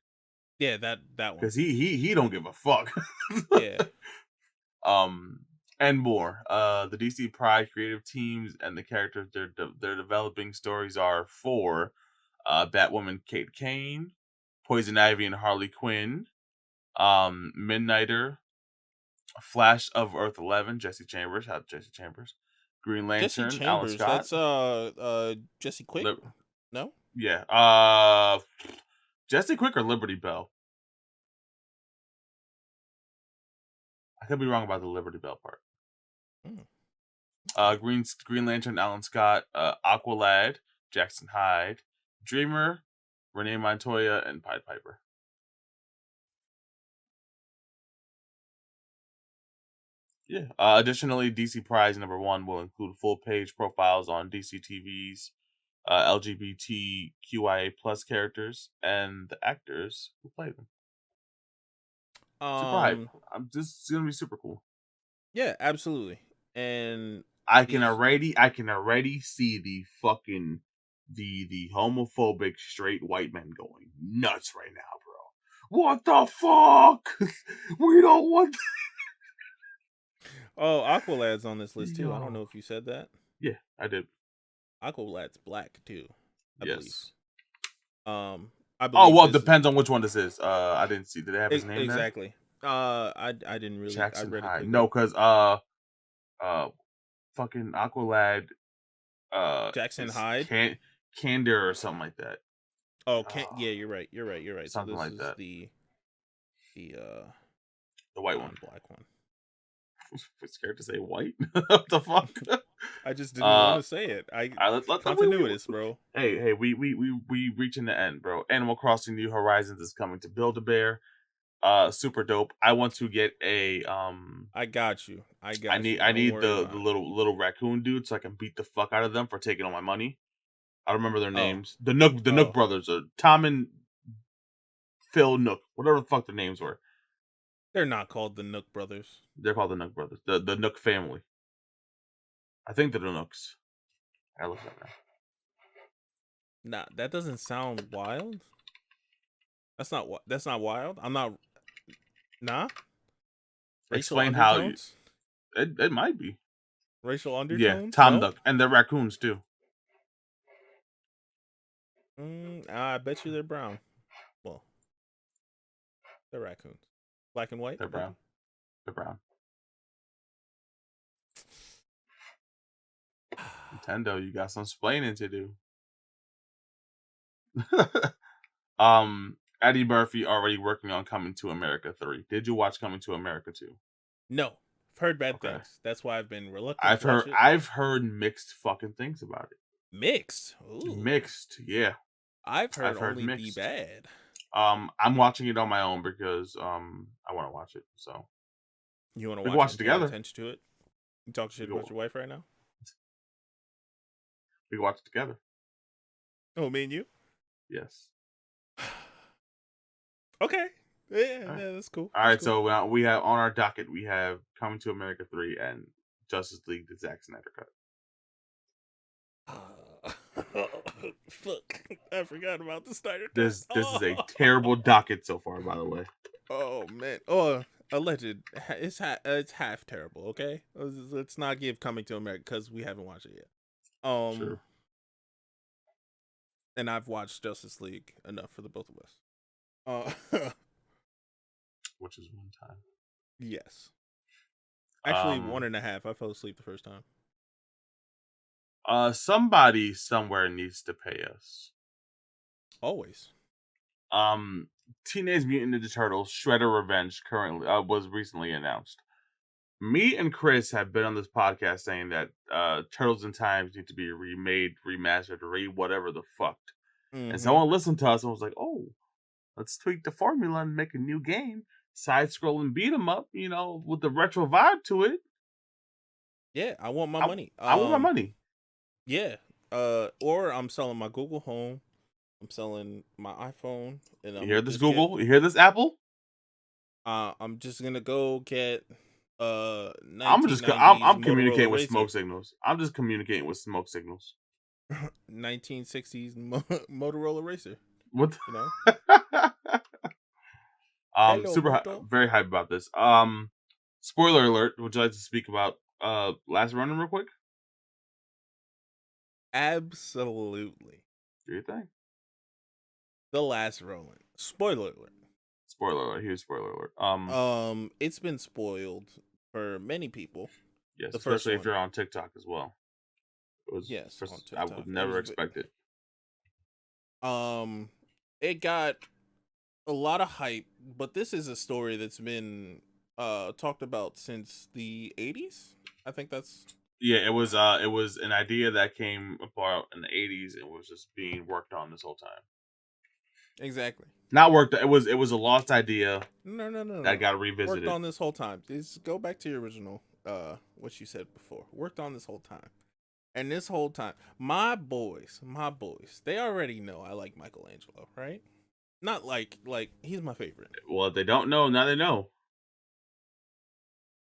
Yeah, that one. Because he don't give a fuck. Yeah. And more. The DC Pride creative teams and the characters they're developing stories are for Batwoman Kate Kane, Poison Ivy and Harley Quinn, Midnighter, Flash of Earth 11, Jesse Chambers, Green Lantern, Jesse Alan Chambers, Scott. That's Jesse Quick? No? Yeah. Jesse Quick or Liberty Bell? I could be wrong about the Liberty Bell part. Green Lantern, Alan Scott, Aqualad, Jackson Hyde, Dreamer, Renee Montoya, and Pied Piper. Yeah. Additionally, DC Pride #1 will include full-page profiles on DC TV's LGBTQIA+ characters and the actors who play them. Super hype. This is gonna be super cool. Yeah, absolutely. And I can already see the fucking the homophobic straight white men going nuts right now, bro. What the fuck? We don't want. Oh, Aqualad's on this list too. I don't know if you said that. Yeah, I did. Aqualad's black too. I Yes. believe. Oh I believe well, it this depends on which one this is. I didn't see. Did they have his name there? exactly. I didn't really. I Jackson read it High. quickly. No, because fucking Aqualad Jackson is Hyde. Candor or something like that. Oh, can't. Yeah, you're right. You're right. So Something this like is that. the The white one. non-black one. I'm scared to say white. What the fuck? I just didn't want to say it. Continuous, bro. Hey, we reaching the end, bro. Animal Crossing New Horizons is coming to Build-A-Bear. Super dope. I want to get a I got you. I need the little raccoon dude so I can beat the fuck out of them for taking all my money. I don't remember their names. The Nook brothers, or Tom and Phil Nook, whatever the fuck their names were. They're not called the Nook brothers. They're called the Nook brothers. The Nook family. I think they're the Nooks. I look at that. Nah, that doesn't sound wild. That's not wild. I'm not. Nah. Racial Explain undertones? how it might be. Racial undertones. Yeah, Tom Nook, and they're raccoons too. I bet you they're brown. Well, they're raccoons. Black and white. They're brown. Maybe? They're brown. Nintendo, you got some splaining to do. Eddie Murphy already working on Coming to America 3. Did you watch Coming to America 2? No. I've heard bad things. That's why I've been reluctant I've heard mixed fucking things about it. Mixed? Ooh. Mixed, yeah. I've heard only mixed. Be bad. I'm watching it on my own because I want to watch it. So you want to watch it together? Attention to it. You talk shit about your wife right now? We can watch it together. Oh, me and you? Yes. Okay. Yeah, that's cool. All right, so we have on our docket, we have Coming to America 3 and Justice League, the Zack Snyder cut. Fuck. I forgot about the Snyder cut. This is a terrible docket so far, by the way. Oh, man. Oh, alleged. It's half terrible, okay? Let's not give Coming to America because we haven't watched it yet. Sure. And I've watched Justice League enough for the both of us. Which is one time. Yes. Actually, 1.5. I fell asleep the first time. Somebody somewhere needs to pay us. Always. Teenage Mutant Ninja Turtles Shredder Revenge currently was recently announced. Me and Chris have been on this podcast saying that Turtles in Time need to be remade, remastered, whatever the fuck. Mm-hmm. And someone listened to us and was like, "Oh, let's tweak the formula and make a new game, side-scrolling beat 'em up, with the retro vibe to it." Yeah, I want my money. I want my money. Yeah. Or I'm selling my Google Home. I'm selling my iPhone. And you hear this, Google? You hear this, Apple? I'm just gonna go get I'm communicating with smoke signals. I'm just communicating with smoke signals. 1960s Motorola Racer. What? Hello, very hype about this. Spoiler alert. Would you like to speak about Last Running real quick? Absolutely. Do you think? The Last Rolling. Spoiler alert. Spoiler alert. Here's spoiler alert. It's been spoiled for many people. Yes, especially if you're on TikTok as well. On TikTok. I would never expect it. It got a lot of hype, but this is a story that's been talked about since the 80s. I think that's it was an idea that came about in the 80s and was just being worked on this whole time. Exactly. Not worked. It was a lost idea. No. That got revisited. Worked on this whole time. Just go back to your original what you said before. Worked on this whole time. And this whole time, my boys, they already know I like Michelangelo, right? Not like he's my favorite. Well, if they don't know, now they know.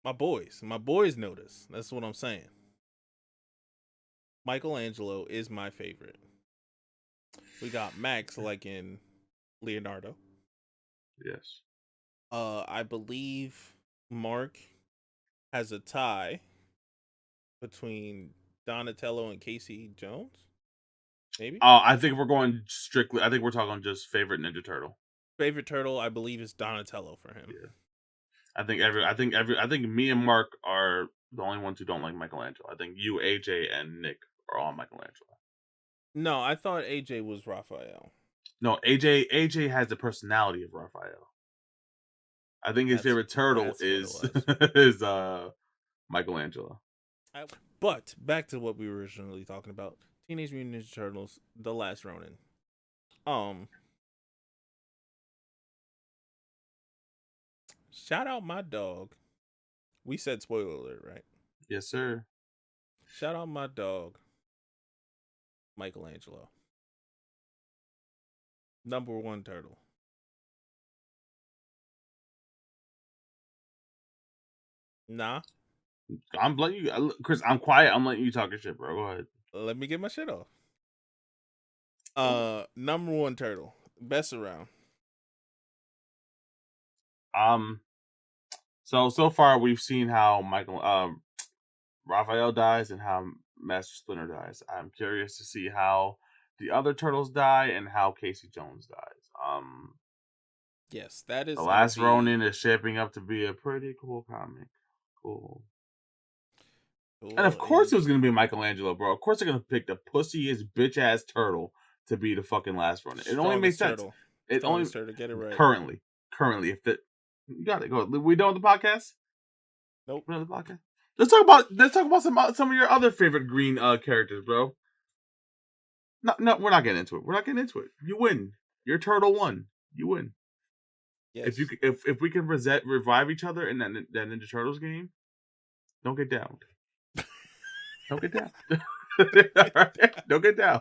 My boys know this. That's what I'm saying. Michelangelo is my favorite. We got Max liking Leonardo. Yes. I believe Mark has a tie between Donatello and Casey Jones. Maybe. I think we're going strictly. I think we're talking just favorite Ninja Turtle. Favorite turtle, I believe, is Donatello for him. Yeah. I think me and Mark are the only ones who don't like Michelangelo. I think you, AJ, and Nick are all Michelangelo. No, I thought AJ was Raphael. No, AJ has the personality of Raphael. I think his favorite turtle is is Michelangelo. But back to what we were originally talking about: Teenage Mutant Ninja Turtles: The Last Ronin. Shout out my dog. We said spoiler alert, right? Yes, sir. Shout out my dog, Michelangelo. Number 1 turtle. Nah. I'm letting you, Chris. I'm quiet. I'm letting you talk your shit, bro. Go ahead. Let me get my shit off. Number 1 turtle. Best around. So far we've seen how Raphael dies and how Master Splinter dies. I'm curious to see how the other turtles die and how Casey Jones dies. Yes, that is The Last Ronin is shaping up to be a pretty cool comic. Cool. And of course it was gonna be Michelangelo, bro. Of course they're gonna pick the pussiest bitch ass turtle to be the fucking Last Ronin. It only makes sense. It only turtle, get it right. Currently, if you got it. Go. We done with the podcast? Nope. We're done with the podcast. Let's talk about some of your other favorite green characters, bro. No, we're not getting into it. You win. Your turtle won. You win. Yes. If we can revive each other in that Ninja Turtles game, don't get down. Don't get down. Don't get down.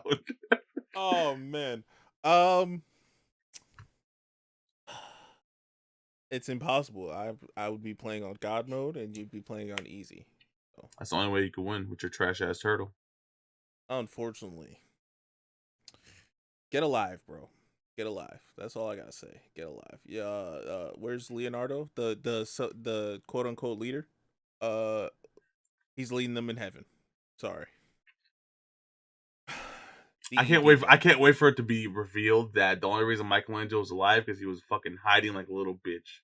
Oh man. It's impossible. I would be playing on God mode and you'd be playing on easy. So. That's the only way you can win with your trash ass turtle. Unfortunately. Get alive, bro. Get alive. That's all I gotta say. Get alive. Yeah. Where's Leonardo? The quote unquote leader. He's leading them in heaven. Sorry. I can't wait for it to be revealed that the only reason Michelangelo's alive because he was fucking hiding like a little bitch.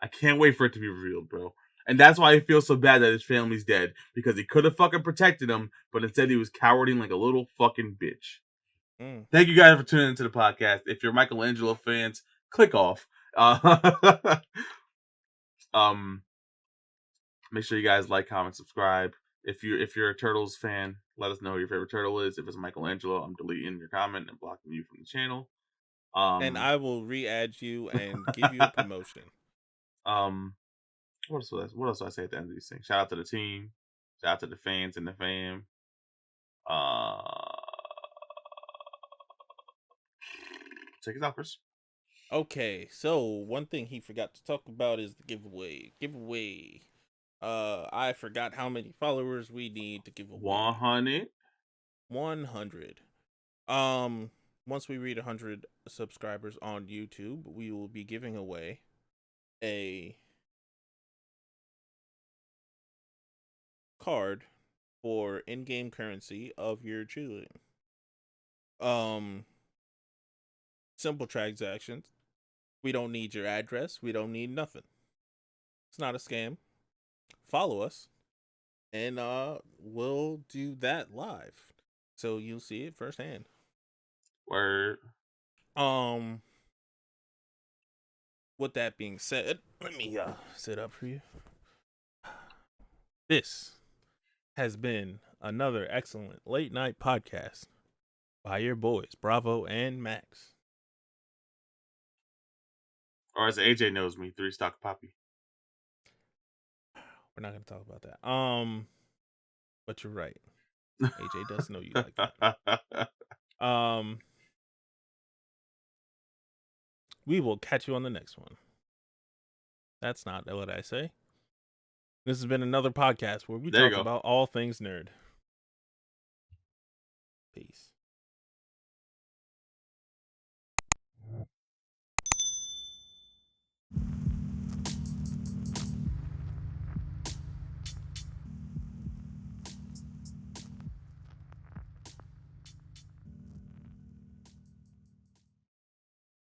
I can't wait for it to be revealed, bro. And that's why he feels so bad that his family's dead. Because he could have fucking protected him, but instead he was cowarding like a little fucking bitch. Thank you guys for tuning into the podcast. If you're Michelangelo fans, click off. Make sure you guys like, comment, subscribe. If you're a Turtles fan, let us know who your favorite turtle is. If it's Michelangelo, I'm deleting your comment and blocking you from the channel. And I will re-add you and give you a promotion. What else do I say at the end of these things? Shout out to the team. Shout out to the fans and the fam. Take it out, Chris. Okay, so one thing he forgot to talk about is the giveaway. I forgot how many followers we need to give away. 100. 100. Once we reach 100 subscribers on YouTube, we will be giving away a card for in-game currency of your choosing. Simple transactions. We don't need your address. We don't need nothing. It's not a scam. Follow us, and we'll do that live, so you'll see it firsthand. Word. With that being said, let me sit up for you. This has been another excellent late night podcast by your boys Bravo and Max. Or as AJ knows me, 3 stock poppy. We're not gonna talk about that. But you're right. AJ does know you like that. We will catch you on the next one. That's not what I say. This has been another podcast where we talk about all things nerd. Peace.